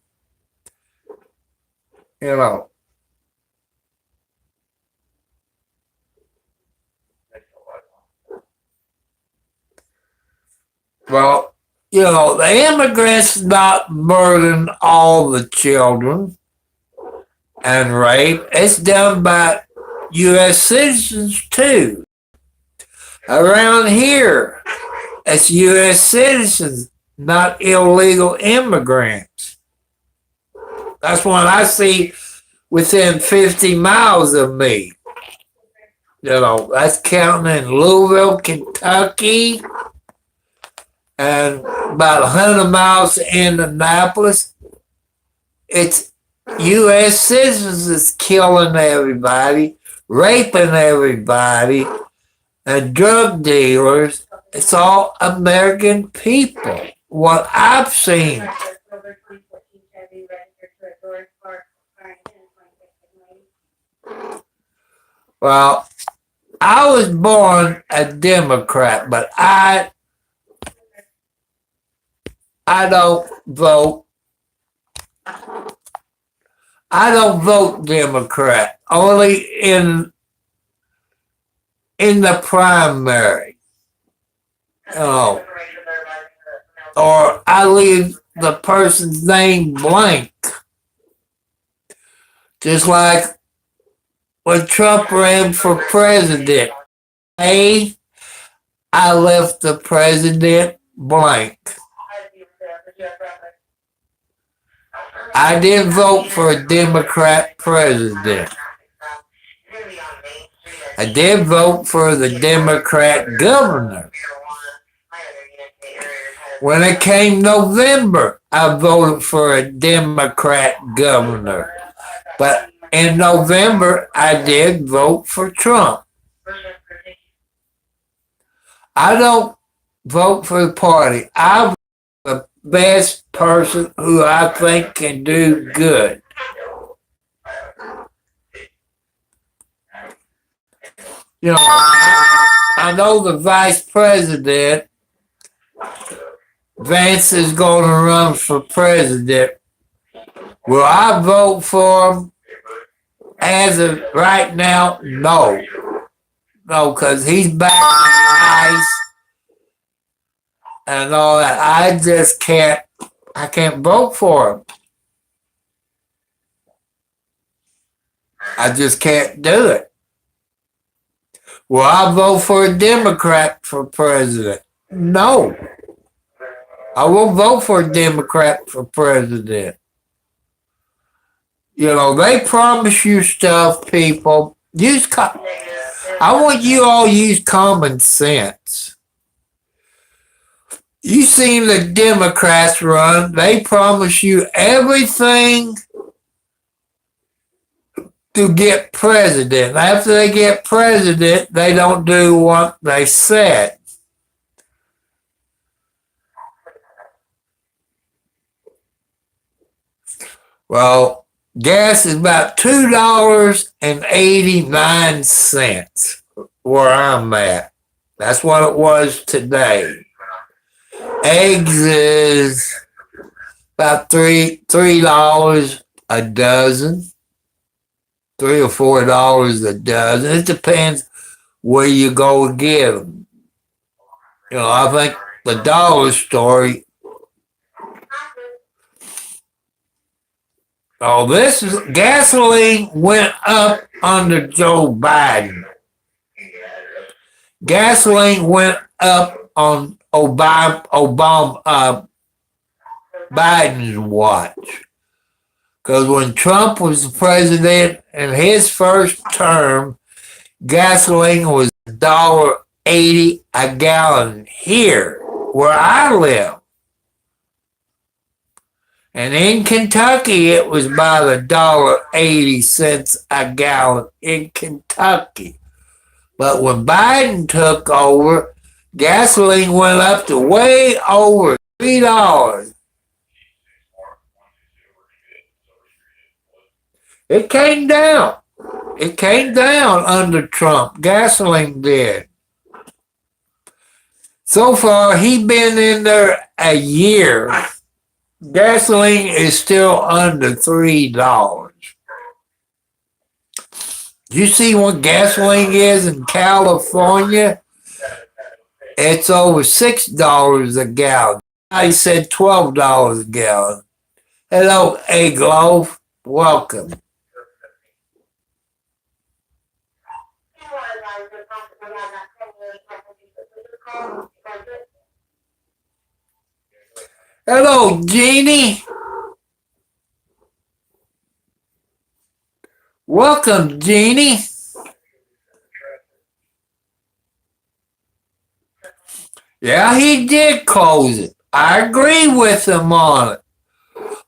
You know. Well, you know, the immigrants not murdering all the children and rape. It's done by U.S. citizens too. Around here, it's U.S. citizens, not illegal immigrants. That's what I see within 50 miles of me. You know, that's counting in Louisville, Kentucky, and about 100 miles to Indianapolis. It's U.S. citizens that's killing everybody, raping everybody, and drug dealers. It's all American people. What I've seen. Well, I was born a Democrat, but I don't vote. I don't vote Democrat, only in the primary. Oh. Or I leave the person's name blank. Just like when Trump ran for president. I left the president blank. I didn't vote for a Democrat president. I did vote for the Democrat governor. When it came November, I voted for a Democrat governor. But in November, I did vote for Trump. I don't vote for the party. I vote for the best person who I think can do good. You know, I know the vice president, Vance, is going to run for president. Will I vote for him? As of right now, no. No, because he's back in ice and all that. I just can't vote for him. I just can't do it. Will I vote for a Democrat for president? No. I won't vote for a Democrat for president. You know, they promise you stuff, people. I want you all to use common sense. You seen the Democrats run. They promise you everything to get president. After they get president, they don't do what they said. Well, gas is about $2.89 where I'm at. That's what it was today. Eggs is about $3 a dozen, $3 or $4 a dozen. It depends where you go get them. You know, I think the dollar store. Oh, this is gasoline went up under Joe Biden. Gasoline went up on Biden's watch. Because when Trump was the president in his first term, gasoline was $1.80 a gallon here, where I live. And in Kentucky, it was about $1.80 a gallon in Kentucky. But when Biden took over, gasoline went up to way over $3. It came down. It came down under Trump. Gasoline did. So far, he's been in there a year. Gasoline is still under $3. You see what gasoline is in California? It's over $6 a gallon. I said $12 a gallon. Hello, Egg Loaf. Welcome. Hello, Jeannie. Welcome, Jeannie. Yeah, he did close it. I agree with him on it.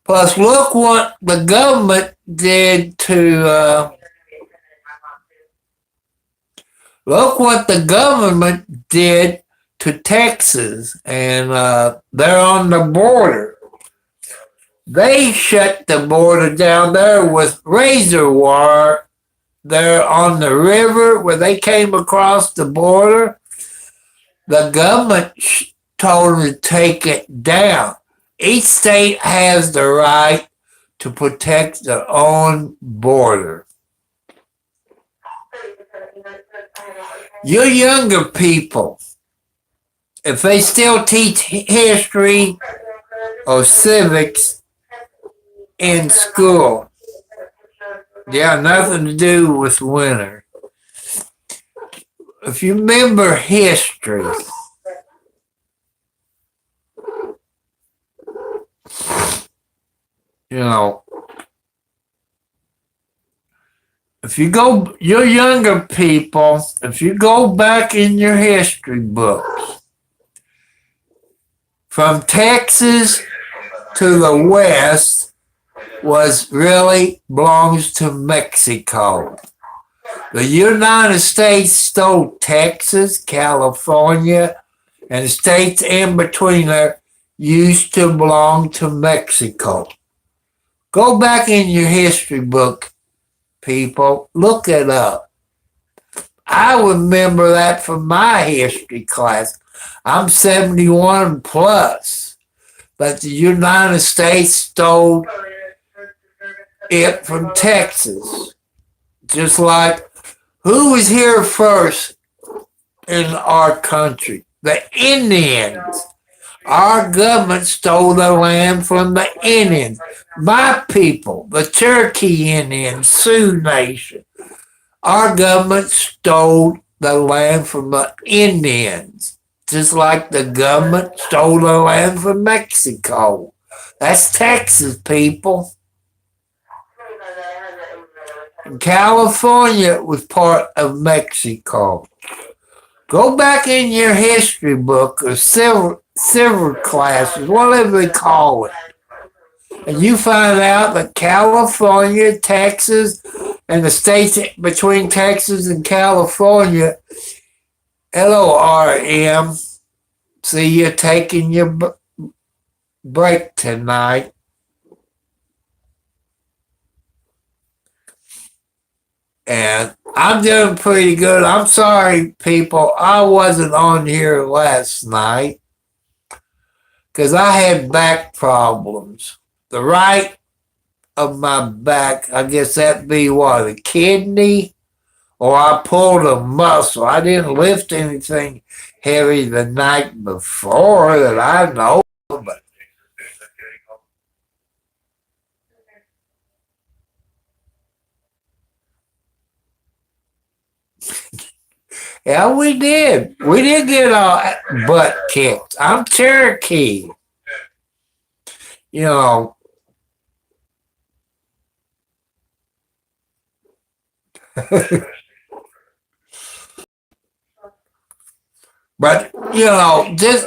Plus, look what the government did to Texas, and they're on the border. They shut the border down there with razor wire. They're on the river where they came across the border. The government told them to take it down. Each state has the right to protect their own border. Your younger people, if they still teach history or civics in school, they have nothing to do with winter. If you remember history, you know, if you go, your younger people, if you go back in your history books, from Texas to the west belongs to Mexico. The United States stole Texas, California, and the states in between there used to belong to Mexico. Go back in your history book, people. Look it up. I remember that from my history class. I'm 71 plus. But the United States stole it from Texas. Just like, who was here first in our country? The Indians. Our government stole the land from the Indians. My people, the Cherokee Indians, Sioux Nation. Our government stole the land from the Indians. Just like the government stole the land from Mexico. That's Texas, people. And California was part of Mexico. Go back in your history book or civil classes, whatever they call it, and you find out that California, Texas, And the states between Texas and California, LORM, see you taking your break tonight. And I'm doing pretty good. I'm sorry, people. I wasn't on here last night because I had back problems. The right of my back, I guess that'd be what, a kidney? Or I pulled a muscle. I didn't lift anything heavy the night before that I know. But yeah, we did. We did get our butt kicked. I'm Cherokee. You know. But, you know, just.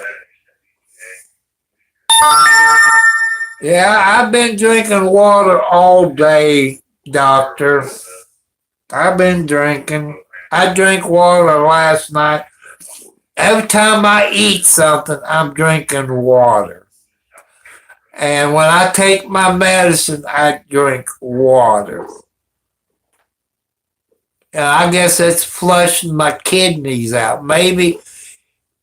Yeah, I've been drinking water all day, doctor. I've been drinking. I drank water last night. Every time I eat something, I'm drinking water. And when I take my medicine, I drink water. And I guess it's flushing my kidneys out. Maybe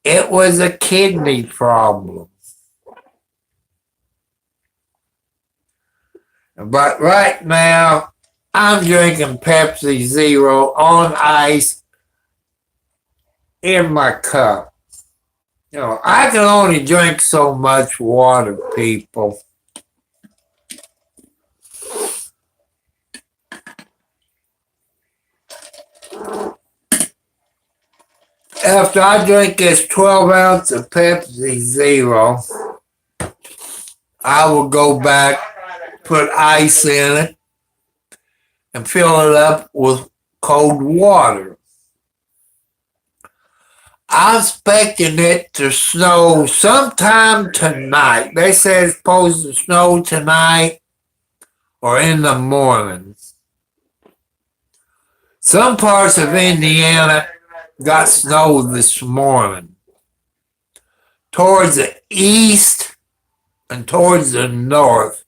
it was a kidney problem. But right now, I'm drinking Pepsi Zero on ice in my cup. You know, I can only drink so much water, people. After I drink this 12 ounce of Pepsi Zero, I will go back, put ice in it, and fill it up with cold water. I'm expecting it to snow sometime tonight. They say it's supposed to snow tonight or in the morning. Some parts of Indiana got snow this morning. Towards the east and towards the north.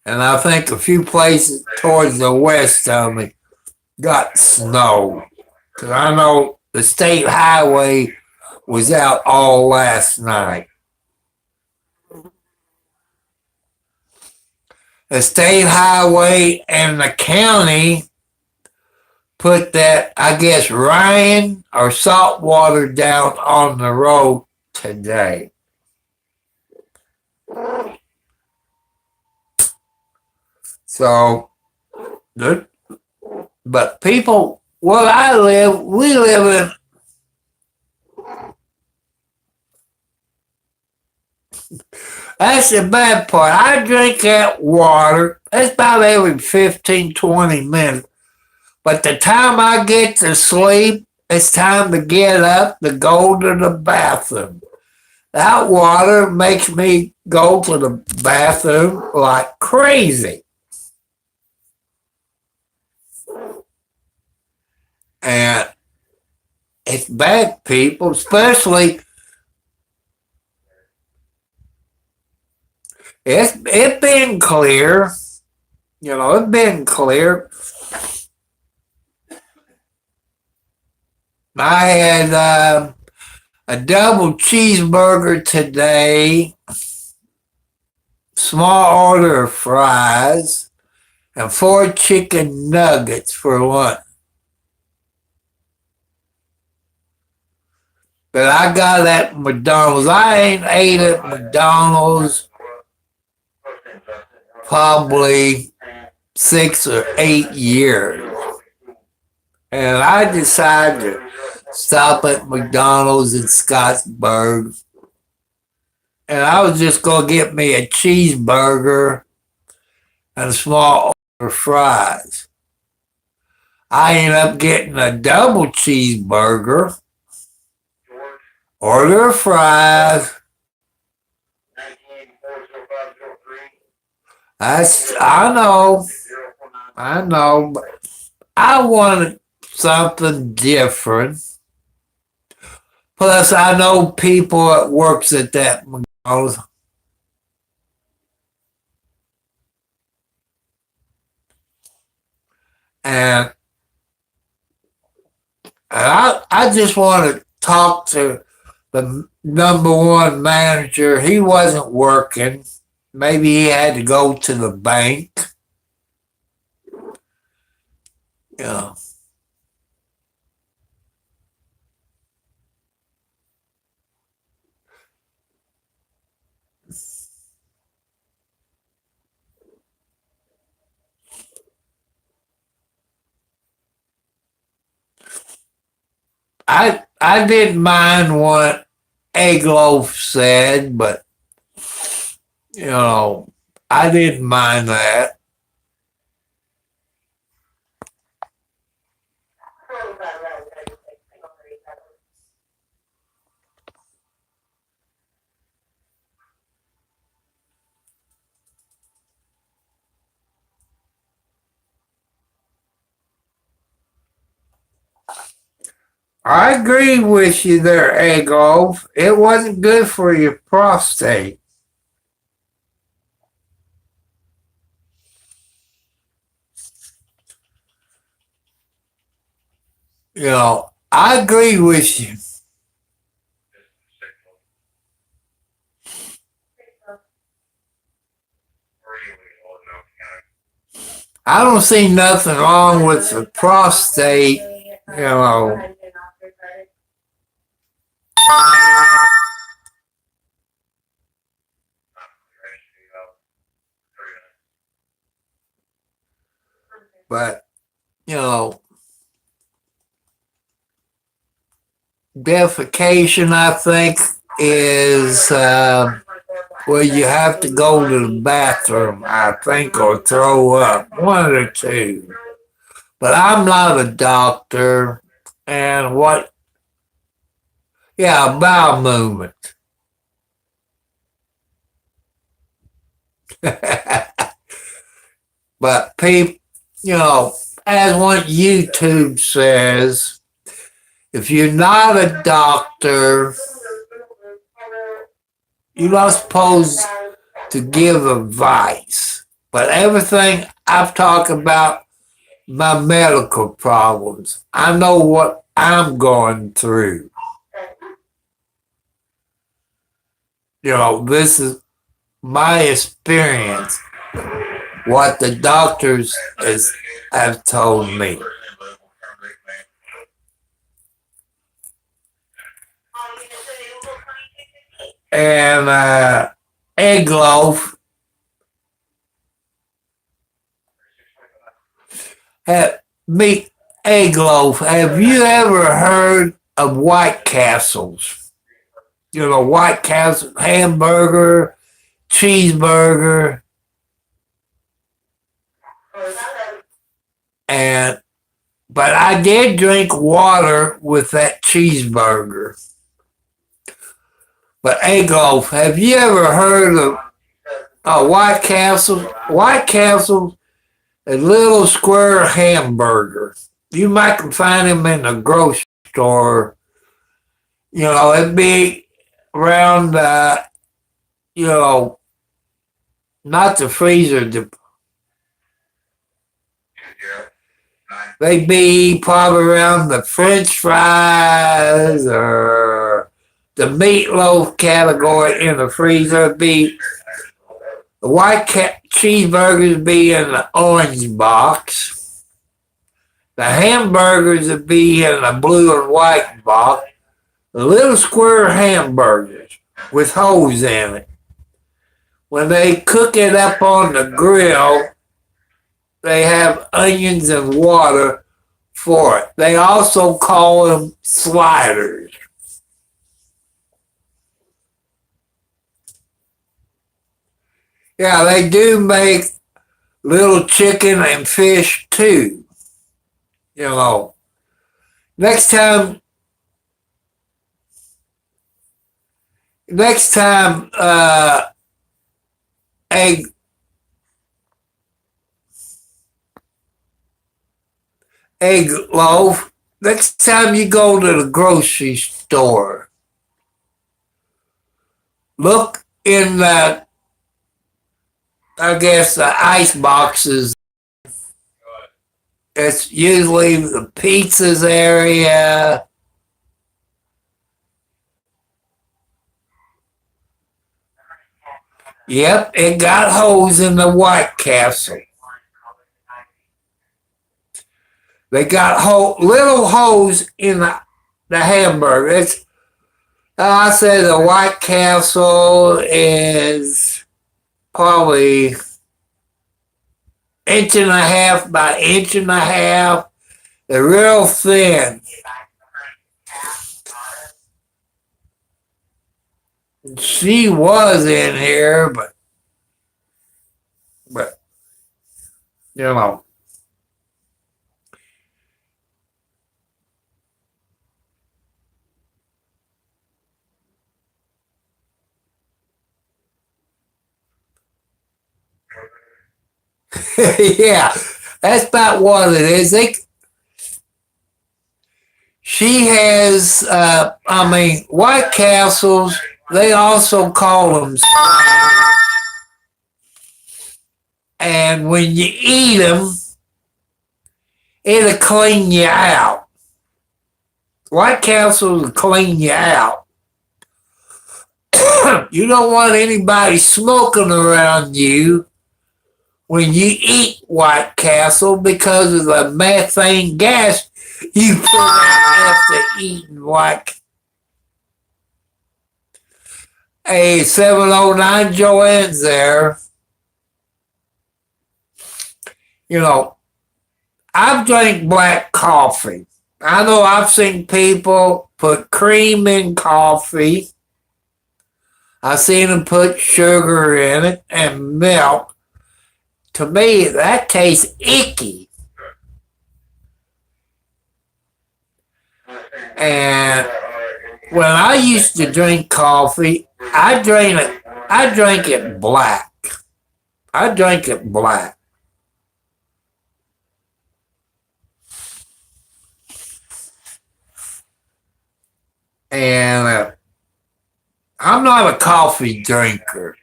And I think a few places towards the west of me got snow. Because I know the state highway was out all last night. The state highway and the county put that, I guess, rain or salt water down on the road today. So, but people, where I live, we live in, that's the bad part. I drink that water, it's about every 15, 20 minutes. But the time I get to sleep, it's time to get up to go to the bathroom. That water makes me go to the bathroom like crazy. And it's bad, people, especially it's been clear. You know, it's been clear. I had a double cheeseburger today, small order of fries, and 4 chicken nuggets for lunch. But I got at McDonald's. I ain't ate at McDonald's probably 6 or 8 years. And I decided to stop at McDonald's in Scottsburg. And I was just going to get me a cheeseburger and a small order of fries. I ended up getting a double cheeseburger, order of fries. I know. I know, but I wanted something different. Plus, I know people that works at that McDonald's. And I just want to talk to the number one manager. He wasn't working. Maybe he had to go to the bank. You know. I didn't mind what Egg Loaf said, but you know, I didn't mind that. I agree with you there, Egg Loaf. It wasn't good for your prostate. You know, I agree with you. I don't see nothing wrong with the prostate, you know. But, you know, defecation, I think, is where you have to go to the bathroom, I think, or throw up. One of the two. But I'm not a doctor. And what, yeah, bowel movement. But people, you know, as what YouTube says, if you're not a doctor, you're not supposed to give advice. But everything I've talked about, my medical problems, I know what I'm going through. You know, this is my experience, what the doctors have told me. And Egg Loaf, meat Egg Loaf, have you ever heard of White Castles? You know, White Castle hamburger, cheeseburger, and but I did drink water with that cheeseburger. But Egg Loaf, have you ever heard of White Castle? White Castle, a little square hamburger. You might find them in the grocery store. You know, it'd be around, you know, not the freezer. They'd be probably around the French fries or the meatloaf category in the freezer. It'd be the cheeseburgers be in the orange box. The hamburgers would be in the blue and white box. The little square hamburgers with holes in it. When they cook it up on the grill, they have onions and water for it. They also call them sliders. Yeah, they do make little chicken and fish too. You know, next time, egg egg loaf. Next time you go to the grocery store, look in the, I guess, the ice boxes. It's usually the pizzas area. Yep, it got holes in the White Castle. They got little holes in the hamburger. It's, I say the White Castle is probably inch and a half by inch and a half. They're real thin. She was in here, but you know. Yeah, that's about what it is. She has, White Castles, they also call them. And when you eat them, it'll clean you out. White Castles will clean you out. You don't want anybody smoking around you when you eat White Castle because of the methane gas you put out after eating White. A 709 Joanne's there. You know, I've drank black coffee. I know I've seen people put cream in coffee. I've seen them put sugar in it and milk. To me, that tastes icky. And when I used to drink coffee, I drank it black. I drank it black. And I'm not a coffee drinker.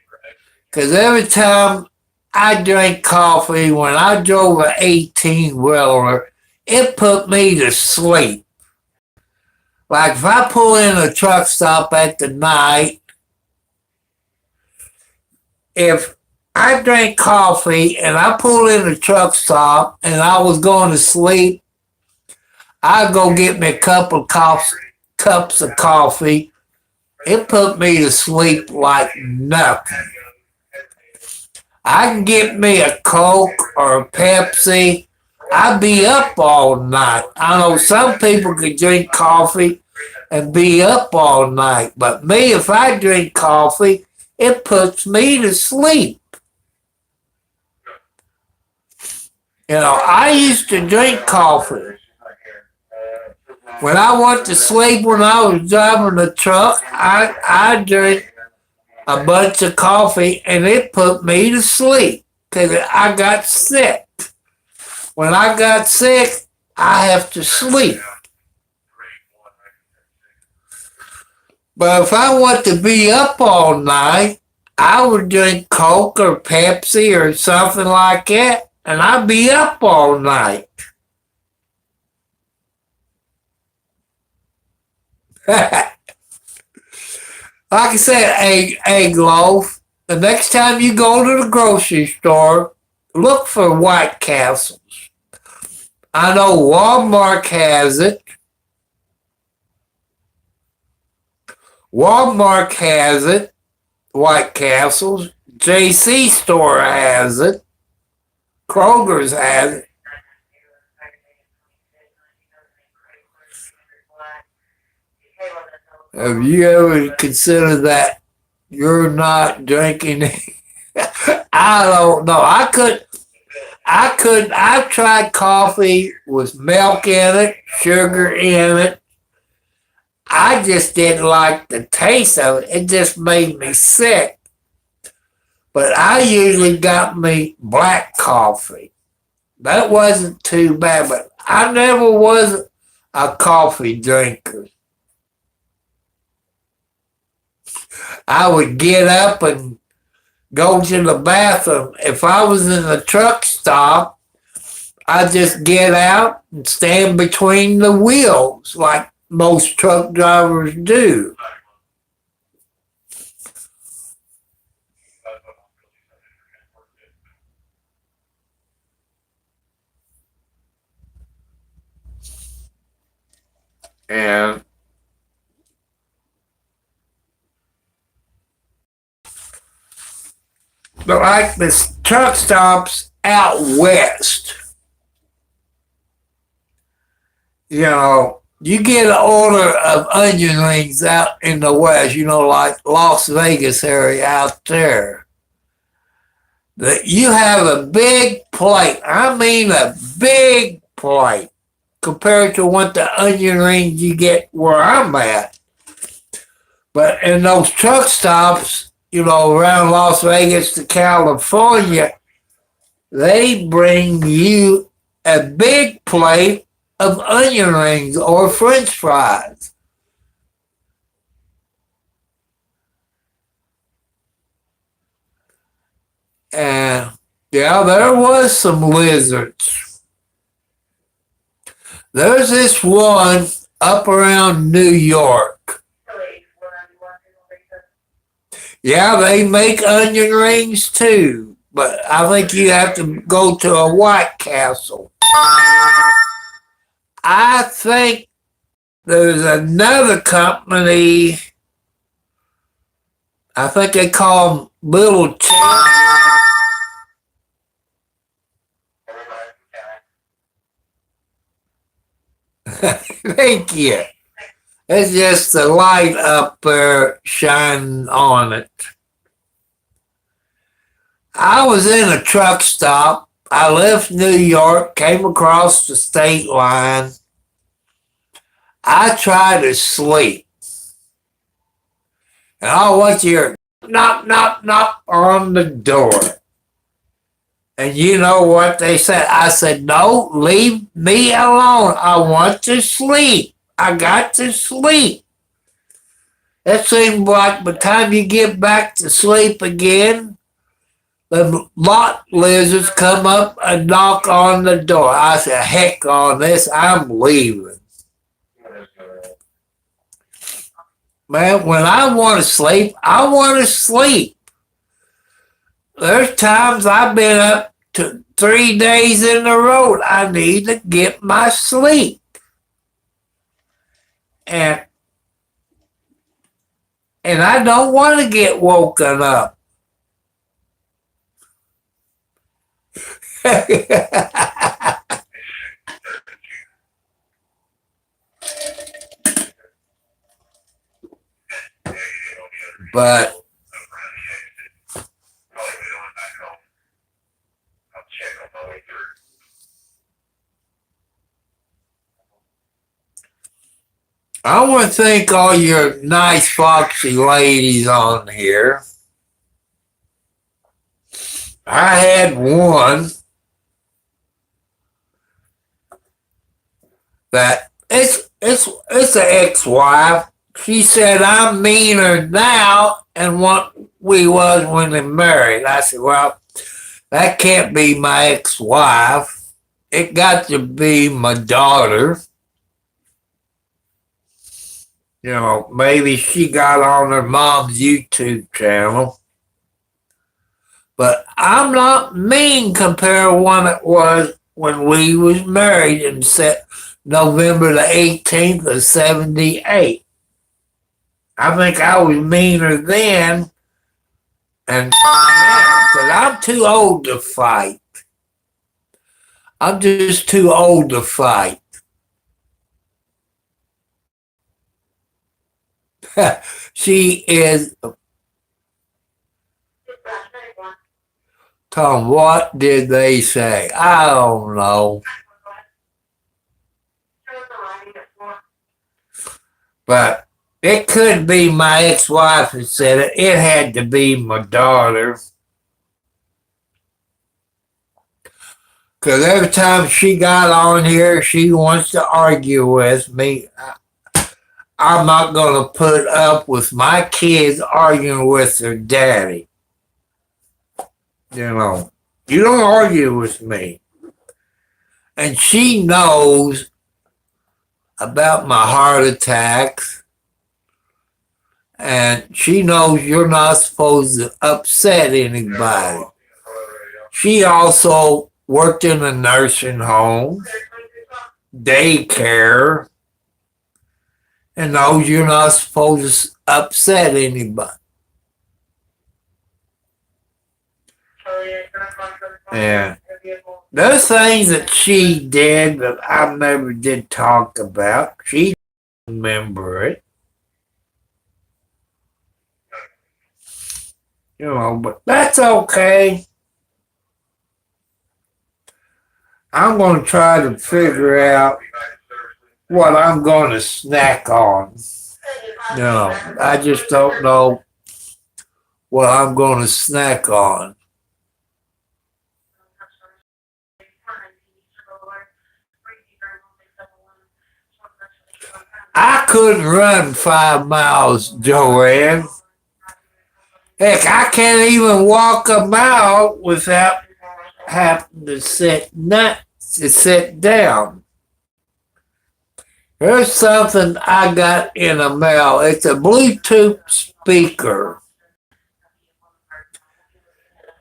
Because every time I drank coffee, when I drove an 18-wheeler, it put me to sleep. Like if I pull in a truck stop at the night, if I drank coffee and I pulled in a truck stop and I was going to sleep, I'd go get me a couple of cups of coffee. It put me to sleep like nothing. I can get me a Coke or a Pepsi. I'd be up all night. I know some people can drink coffee and be up all night, but me, if I drink coffee, it puts me to sleep. You know, I used to drink coffee. When I went to sleep when I was driving the truck, I drank a bunch of coffee and it put me to sleep because I got sick. When I got sick, I have to sleep. But if I want to be up all night, I would drink Coke or Pepsi or something like that, and I'd be up all night. Like I said, egg loaf, the next time you go to the grocery store, look for White Castles. I know Walmart has it. Walmart has it, White Castles. JC store has it. Kroger's has it. Have you ever considered that you're not drinking? I don't know. I've tried coffee with milk in it, sugar in it. I just didn't like the taste of it. It just made me sick. But I usually got me black coffee. That wasn't too bad, but I never was a coffee drinker. I would get up and go to the bathroom. If I was in a truck stop, I'd just get out and stand between the wheels like most truck drivers do. And but like the truck stops out west, you get an order of onion rings out in the west, like Las Vegas area out there. That you have a big plate. I mean a big plate compared to what the onion rings you get where I'm at. But in those truck stops, around Las Vegas to California, they bring you a big plate of onion rings or French fries. And yeah, there was some lizards. There's this one up around New York. Yeah, they make onion rings too, but I think you have to go to a White Castle. I think there's another company, I think they call them Little Thank you. It's just the light up there shining on it. I was in a truck stop. I left New York, came across the state line. I tried to sleep. And all what you're knock, knock, knock on the door. And you know what they said? I said, no, leave me alone. I want to sleep. I got to sleep. It seemed like by the time you get back to sleep again, the lot lizards come up and knock on the door. I said, heck on this, I'm leaving. Man, when I want to sleep, I want to sleep. There's times I've been up to 3 days in a row. I need to get my sleep. And I don't want to get woken up. But I want to thank all your nice foxy ladies on here. I had one that it's an ex-wife. She said I'm meaner now than what we was when they married. I said, well, that can't be my ex-wife. It got to be my daughter. Maybe she got on her mom's YouTube channel. But I'm not mean compared to what it was when we was married in November the 18th of 78. I think I was meaner then and now, because I'm too old to fight. I'm just too old to fight. She is. Tom, what did they say? I don't know. But it couldn't be my ex-wife who said it. It had to be my daughter. Because every time she got on here, she wants to argue with me. I'm not going to put up with my kids arguing with their daddy. You know, you don't argue with me. And she knows about my heart attacks. And she knows you're not supposed to upset anybody. She also worked in a nursing home, daycare, and knows you're not supposed to upset anybody. Yeah. There's things that she did that I never did talk about. She didn't remember it. You know, but that's okay. I'm going to try to figure out what I'm going to snack on. You know, I just don't know what I'm going to snack on. I couldn't run 5 miles, Joanne. Heck, I can't even walk a mile without having to sit down. Here's something I got in the mail. It's a Bluetooth speaker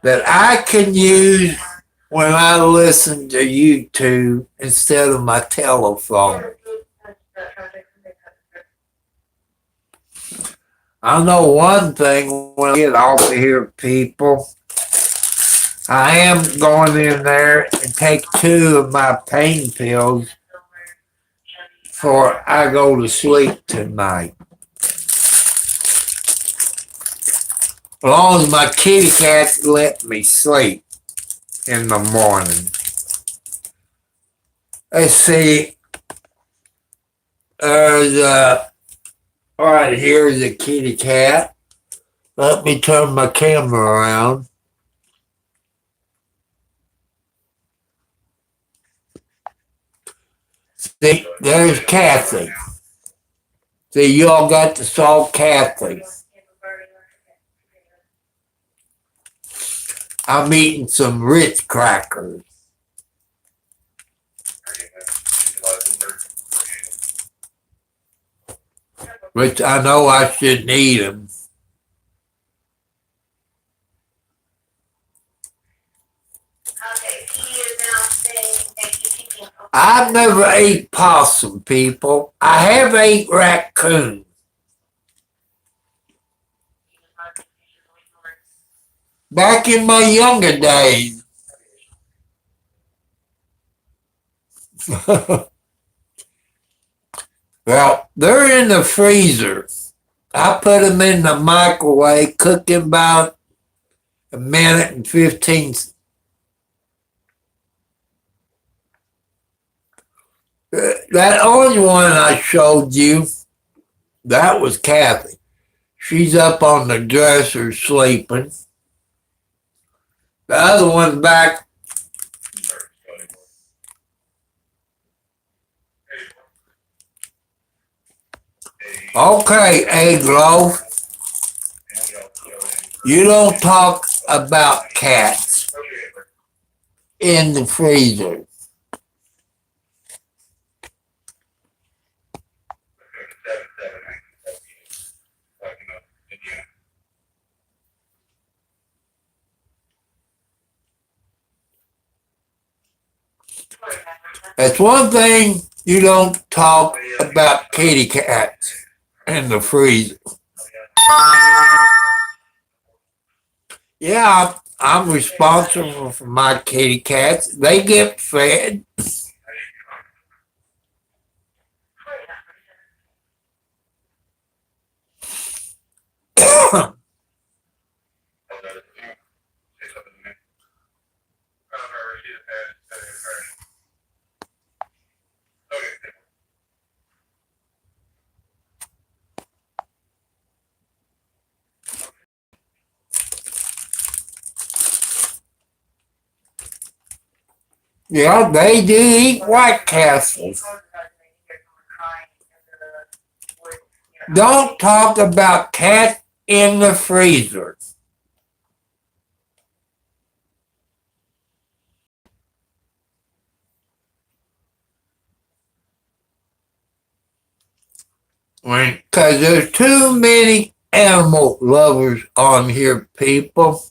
that I can use when I listen to YouTube instead of my telephone. I know one thing when I get off of here, people. I am going in there and take 2 of my pain pills before I go to sleep tonight. As long as my kitty cat let me sleep in the morning. Let's see. All right, here's the kitty cat. Let me turn my camera around. See, there's Kathy. See, you all got to saw Kathy. I'm eating some Ritz crackers. Which I know I shouldn't eat them. I've never ate possum, people. I have ate raccoon. Back in my younger days. Well, they're in the freezer. I put them in the microwave, cook them about a minute and 15 seconds. That orange one I showed you, that was Kathy. She's up on the dresser sleeping. The other one's back. Okay, egg loaf. You don't talk about cats in the freezer. That's one thing you don't talk about kitty cats in the freezer. Yeah, I'm responsible for my kitty cats. They get fed. Yeah, they do eat White Castles. Don't talk about cat in the freezer. Because there's too many animal lovers on here, people.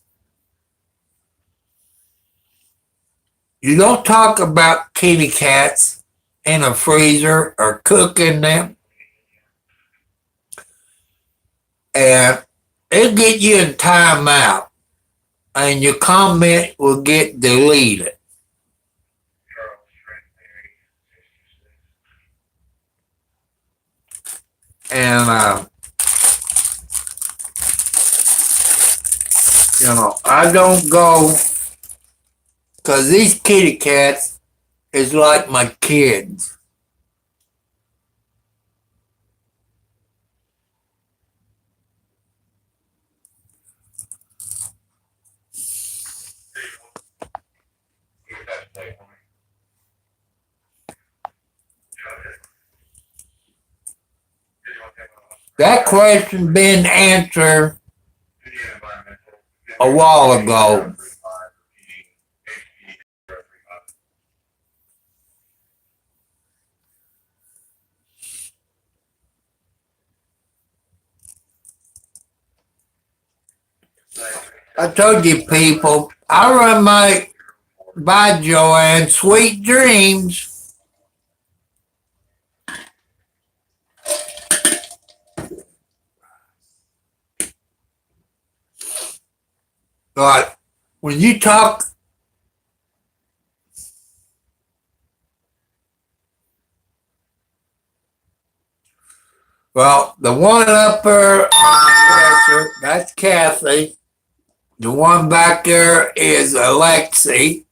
You don't talk about kitty cats in a freezer or cooking them, and it'll get you in timeout, and your comment will get deleted. And I don't go because these kitty cats is like my kids. That question been answered a while ago. I told you people, I run my by Joanne, sweet dreams. But when you talk, well, the one up there on the dresser, that's Kathy. The one back there is Alexi.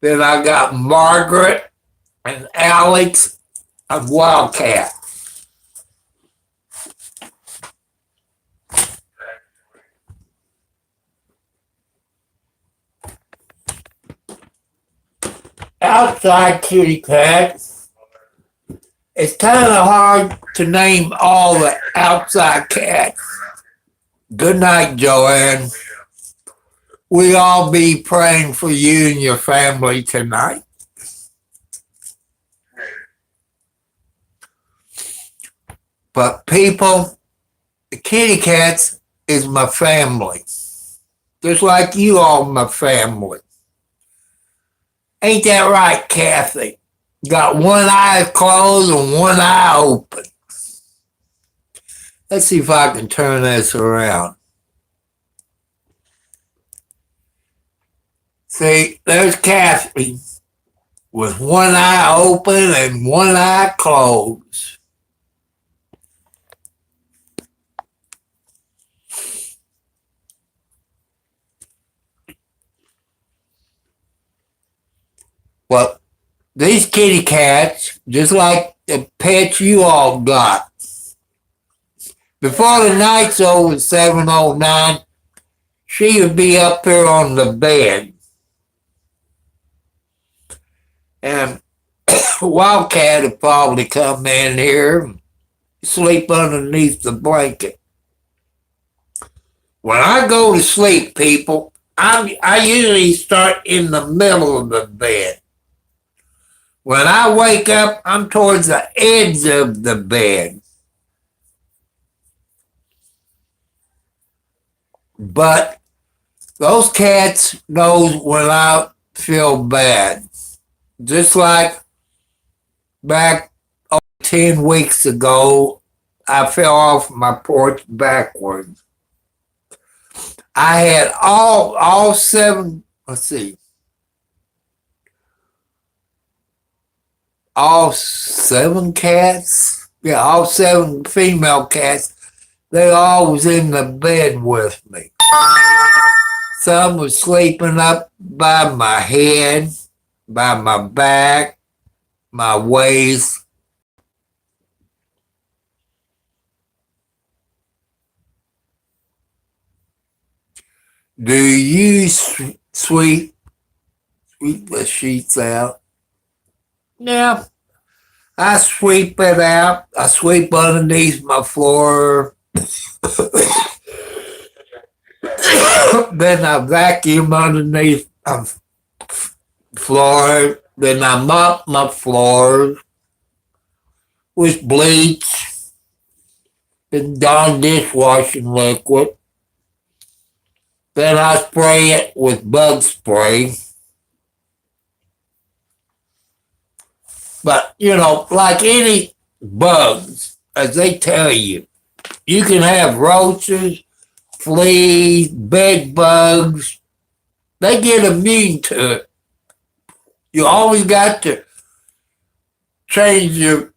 Then I got Margaret and Alex and Wildcat. Outside kitty cats. It's kind of hard to name all the outside cats. Good night, Joanne. We all be praying for you and your family tonight. But people, the kitty cats is my family. Just like you all my family. Ain't that right, Kathy? Got one eye closed and one eye open. Let's see if I can turn this around. See, there's Kathy with one eye open and one eye closed. Well, these kitty cats, just like the pets you all got, before the night's over 7:09, she would be up here on the bed. And Wildcat would probably come in here and sleep underneath the blanket. When I go to sleep, people, I usually start in the middle of the bed. When I wake up, I'm towards the edge of the bed. But those cats knows when I feel bad. Just like back 10 weeks ago, I fell off my porch backwards. I had all seven, let's see, all seven cats. Yeah, all seven female cats. They all was in the bed with me. Some was sleeping up by my head, by my back, my waist. Do you, sweet sweep the sheets out. Yeah, I sweep it out. I sweep underneath my floor. Then I vacuum underneath my floor. Then I mop my floors with bleach and Dawn dishwashing liquid. Then I spray it with bug spray. But, like any bugs, as they tell you, you can have roaches, fleas, bed bugs. They get immune to it. You always got to change your.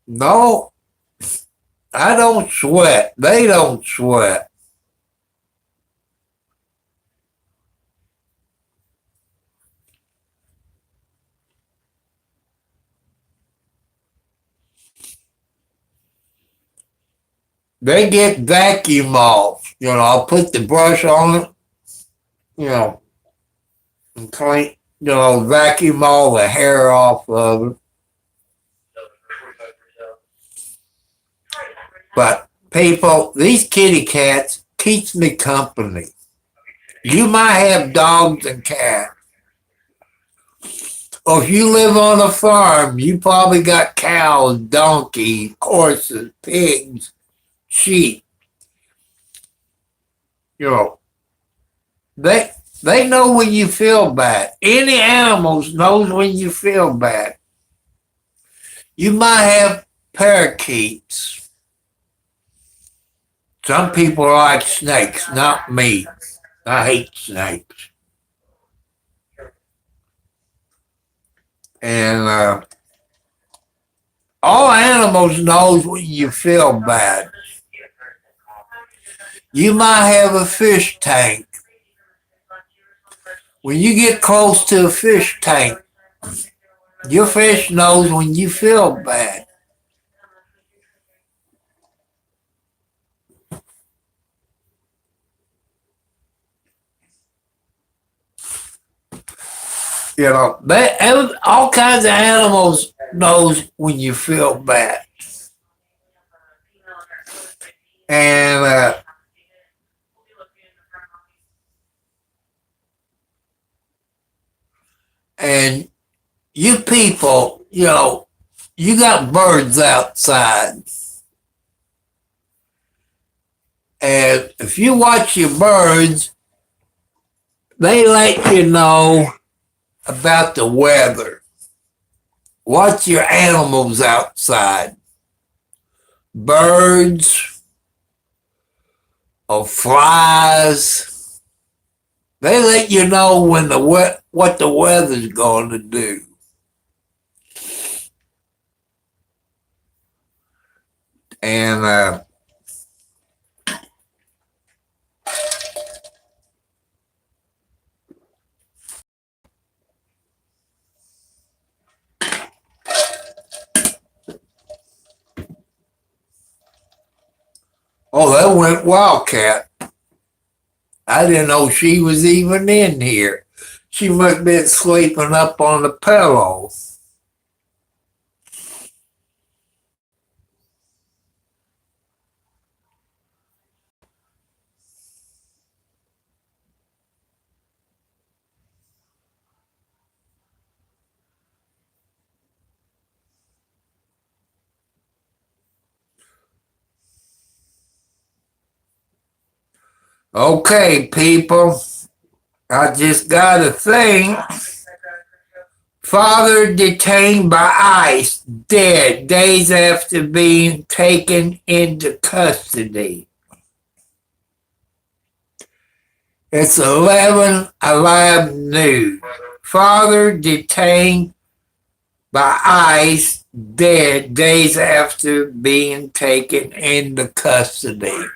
No, I don't sweat. They don't sweat. They get vacuum off. I'll put the brush on it, and clean, vacuum all the hair off of it. But people, these kitty cats keeps me company. You might have dogs and cats. Or if you live on a farm, you probably got cows, donkeys, horses, pigs, sheep. You know, they they know when you feel bad. Any animals knows when you feel bad. You might have parakeets. Some people like snakes, not me. I hate snakes. And all animals knows when you feel bad. You might have a fish tank. When you get close to a fish tank, your fish knows when you feel bad. All kinds of animals knows when you feel bad. And and you people, you got birds outside. And if you watch your birds, they let you know about the weather. Watch your animals outside. Birds or flies. They let you know when what the weather's going to do. And that went Wildcat. I didn't know she was even in here. She must have been sleeping up on the pillow. Okay, people, I just got a thing. Father detained by ICE, dead days after being taken into custody. It's 11 Alive News. Father detained by ICE, dead days after being taken into custody.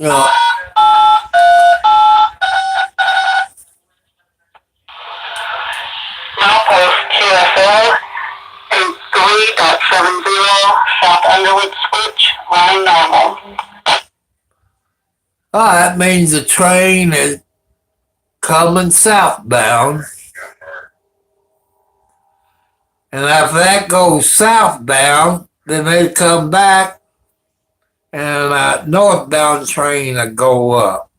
You know, Northwest QSL 83.70 South Underwood Switch, line normal. that means the train is coming southbound. And if that goes southbound, then they come back and northbound train will go up.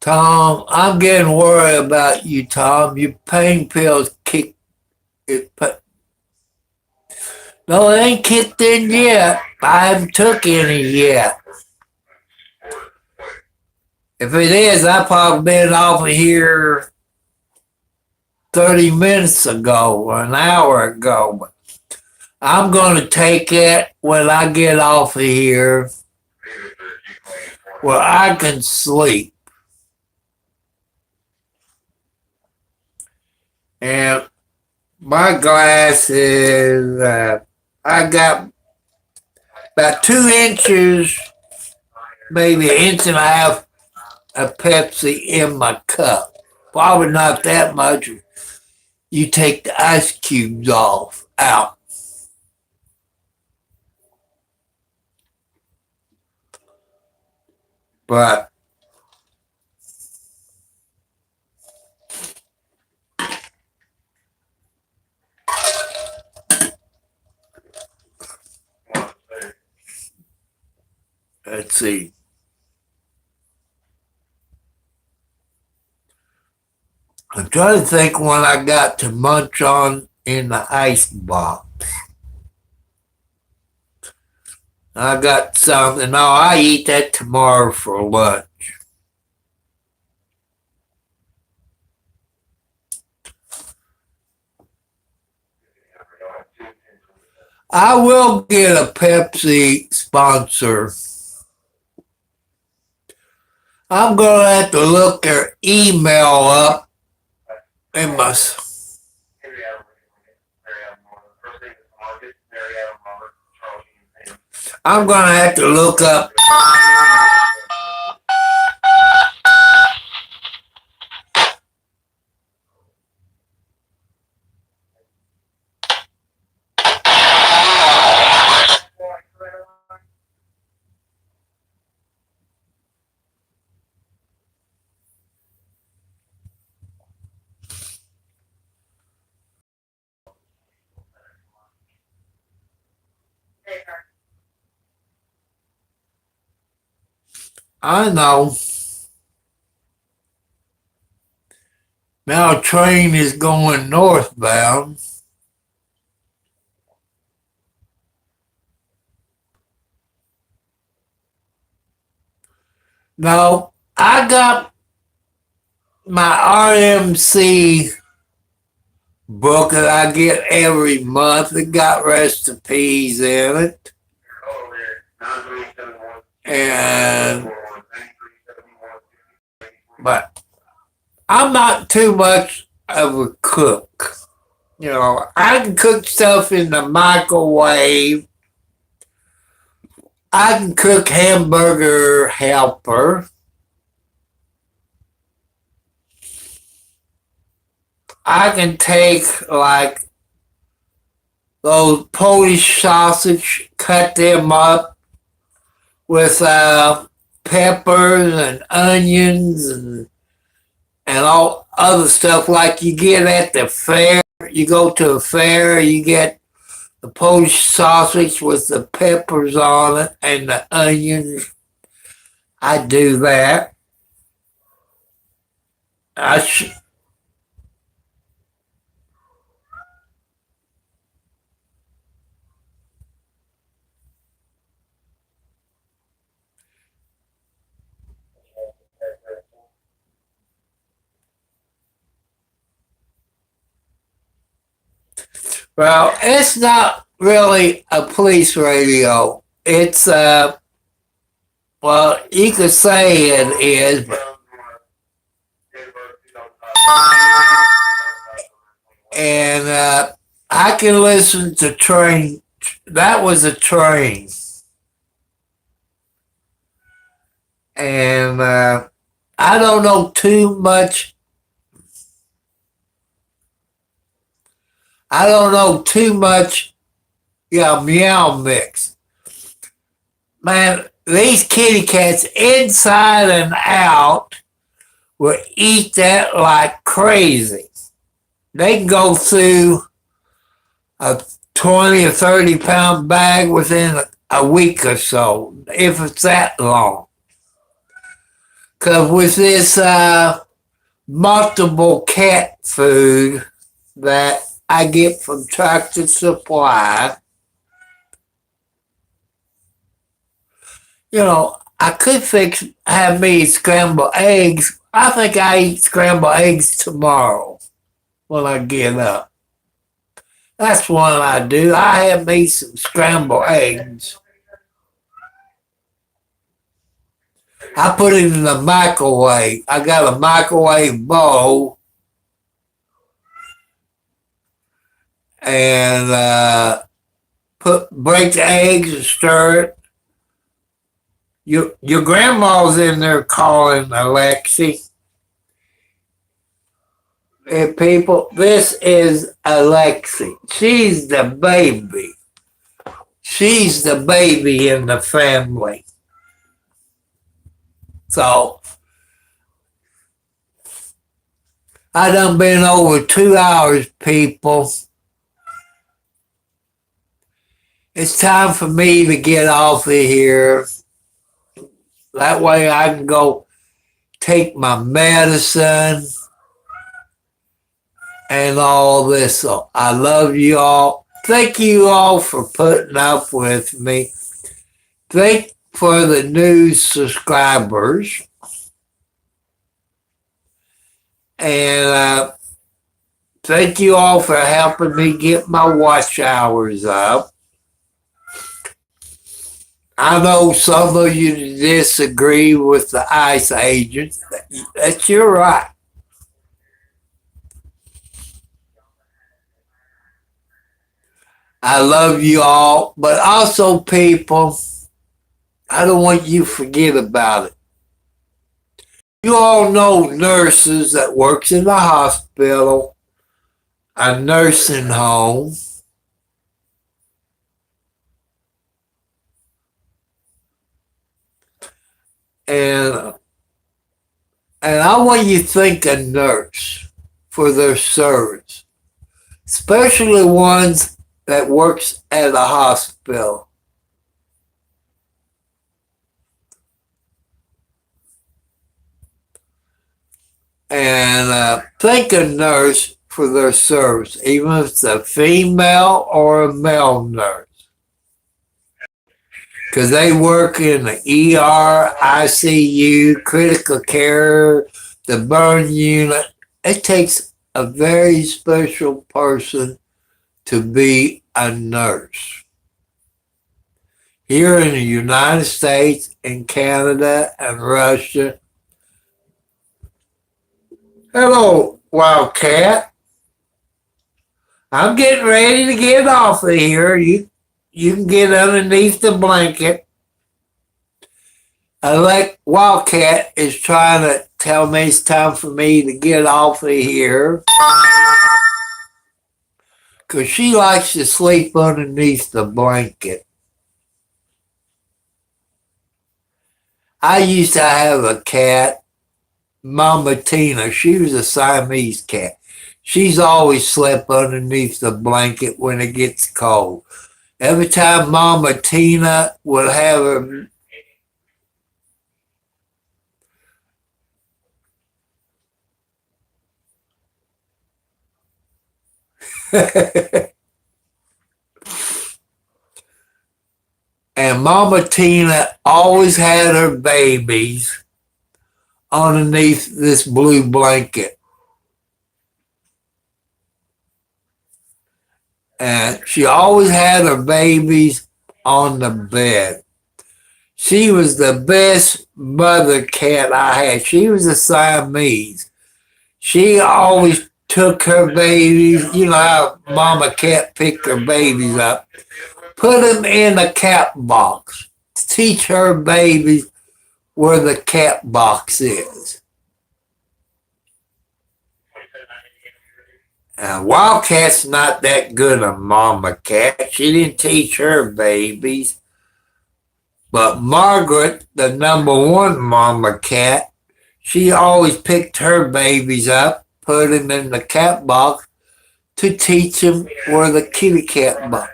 Tom, I'm getting worried about you, Tom. Your pain pills kick it. No, it ain't kicked in yet. I haven't took any yet. If it is, I probably been off of here 30 minutes ago or an hour ago. But I'm going to take it when I get off of here where I can sleep. And my glasses, I got about 2 inches, maybe an inch and a half of Pepsi in my cup. Probably not that much. You take the ice cubes out. But let's see. I'm trying to think when I got to munch on in the ice box. I got something. No, I eat that tomorrow for lunch. I will get a Pepsi sponsor. I'm going to have to look their email up. They must. I'm going to have to look up. I know. Now a train is going northbound. Now, I got my RMC book that I get every month. It got recipes in it. But I'm not too much of a cook. You know, I can cook stuff in the microwave. I can cook hamburger helper. I can take like those Polish sausage, cut them up with peppers and onions and all other stuff like you get at the fair. You go to a fair, you get the Polish sausage with the peppers on it and the onions. I do that. Well, it's not really a police radio. It's well, you could say it is, but And I can listen to train. That was a train. And I don't know too much. I don't know too much. Yeah, meow mix. Man, these kitty cats inside and out will eat that like crazy. They can go through a 20 or 30-pound bag within a week or so, if it's that long. Because with this multiple cat food that I get from Tractor Supply, you know, I could have me scrambled eggs. I think I eat scrambled eggs tomorrow when I get up. That's what I do. I have me some scrambled eggs. I put it in the microwave. I got a microwave bowl. And break the eggs and stir it. Your grandma's in there calling Alexi. Hey, people, this is Alexi. She's the baby. She's the baby in the family. So, I done been over 2 hours, people. It's time for me to get off of here. That way I can go take my medicine and all this. So I love you all. Thank you all for putting up with me. Thank for the new subscribers. And thank you all for helping me get my watch hours up. I know some of you disagree with the ICE agents. That's your right. I love you all, but also, people, I don't want you to forget about it. You all know nurses that works in the hospital, a nursing home, and I want you to thank a nurse for their service, especially ones that works at a hospital. And thank a nurse for their service, even if it's a female or a male nurse. Because they work in the ER, ICU, critical care, the burn unit. It takes a very special person to be a nurse. Here in the United States and Canada and Russia. Hello, Wildcat. I'm getting ready to get off of here. You can get underneath the blanket. Wildcat is trying to tell me it's time for me to get off of here. Because she likes to sleep underneath the blanket. I used to have a cat, Mama Tina. She was a Siamese cat. She's always slept underneath the blanket when it gets cold. Every time Mama Tina would have her and Mama Tina always had her babies underneath this blue blanket. And she always had her babies on the bed. She was the best mother cat I had. She was a Siamese. She always took her babies, you know how mama cat picked her babies up, put them in a cat box, teach her babies where the cat box is. Wildcat's not that good a mama cat. She didn't teach her babies. But Margaret, the number one mama cat, she always picked her babies up, put them in the cat box to teach them where the kitty cat box.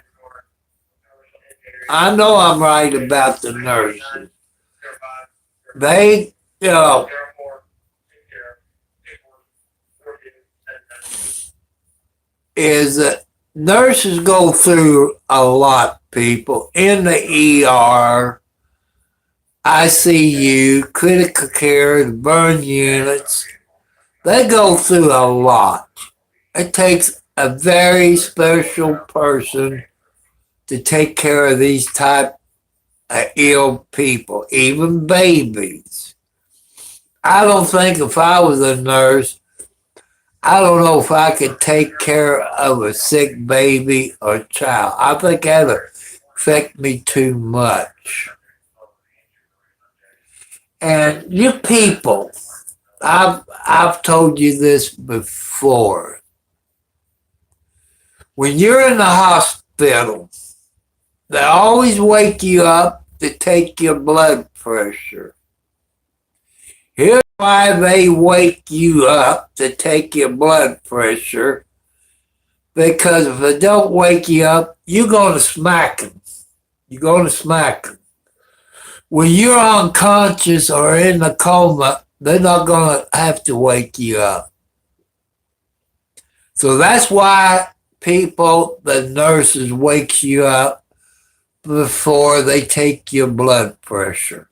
I know I'm right about the nurses. They, you know, is that nurses go through a lot, people, in the ER, ICU, critical care, the burn units. They go through a lot. It takes a very special person to take care of these type of ill people, even babies. I don't think if I was a nurse, I don't know if I could take care of a sick baby or child. I think that would affect me too much. And you people, I've told you this before. When you're in the hospital, they always wake you up to take your blood pressure. Here's why they wake you up to take your blood pressure. Because if they don't wake you up, you're going to smack them. You're going to smack them. When you're unconscious or in a coma, they're not going to have to wake you up. So that's why the nurses wakes you up before they take your blood pressure.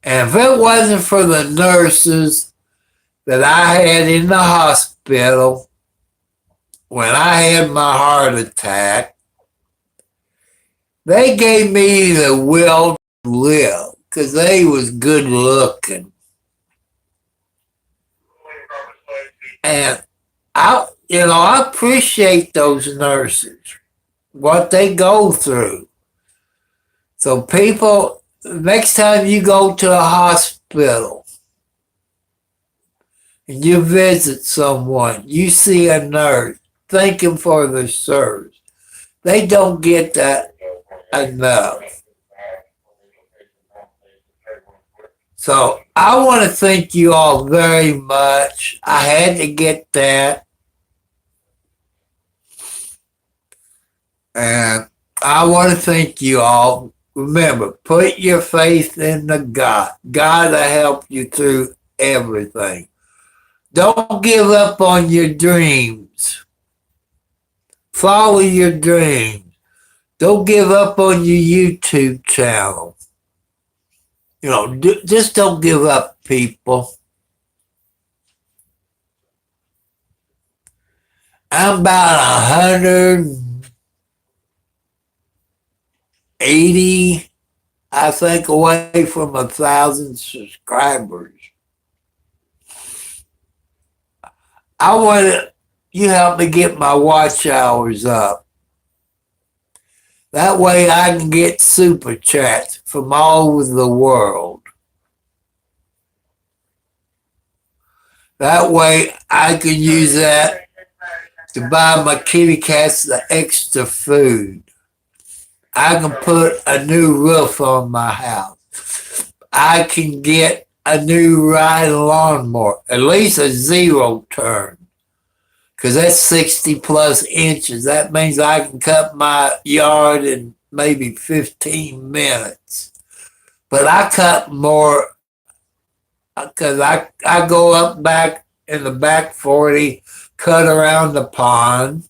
And if it wasn't for the nurses that I had in the hospital when I had my heart attack, they gave me the will to live because they was good looking. And I appreciate those nurses, what they go through. So people, next time you go to a hospital and you visit someone, you see a nurse, thank them for their service. They don't get that enough. So I want to thank you all very much. I had to get that. And I want to thank you all. Remember, put your faith in the God. God will help you through everything. Don't give up on your dreams. Follow your dreams. Don't give up on your YouTube channel. Just don't give up, people. I'm about 180, I think, away from 1,000 subscribers. I want you help me get my watch hours up. That way I can get super chats from all over the world. That way I can use that to buy my kitty cats the extra food. I can put a new roof on my house. I can get a new riding lawnmower, at least a 0 turn. Because that's 60 plus inches. That means I can cut my yard in maybe 15 minutes. But I cut more because I go up back in the back 40, cut around the pond.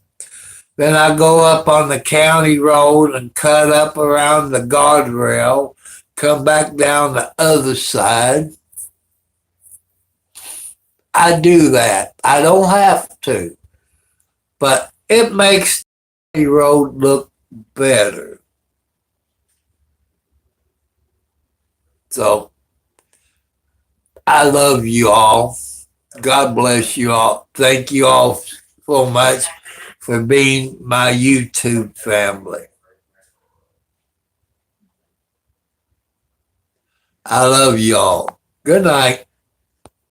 Then I go up on the county road and cut up around the guardrail, come back down the other side. I do that. I don't have to. But it makes the road look better. So I love you all. God bless you all. Thank you all so much for being my YouTube family. I love you all. Good night.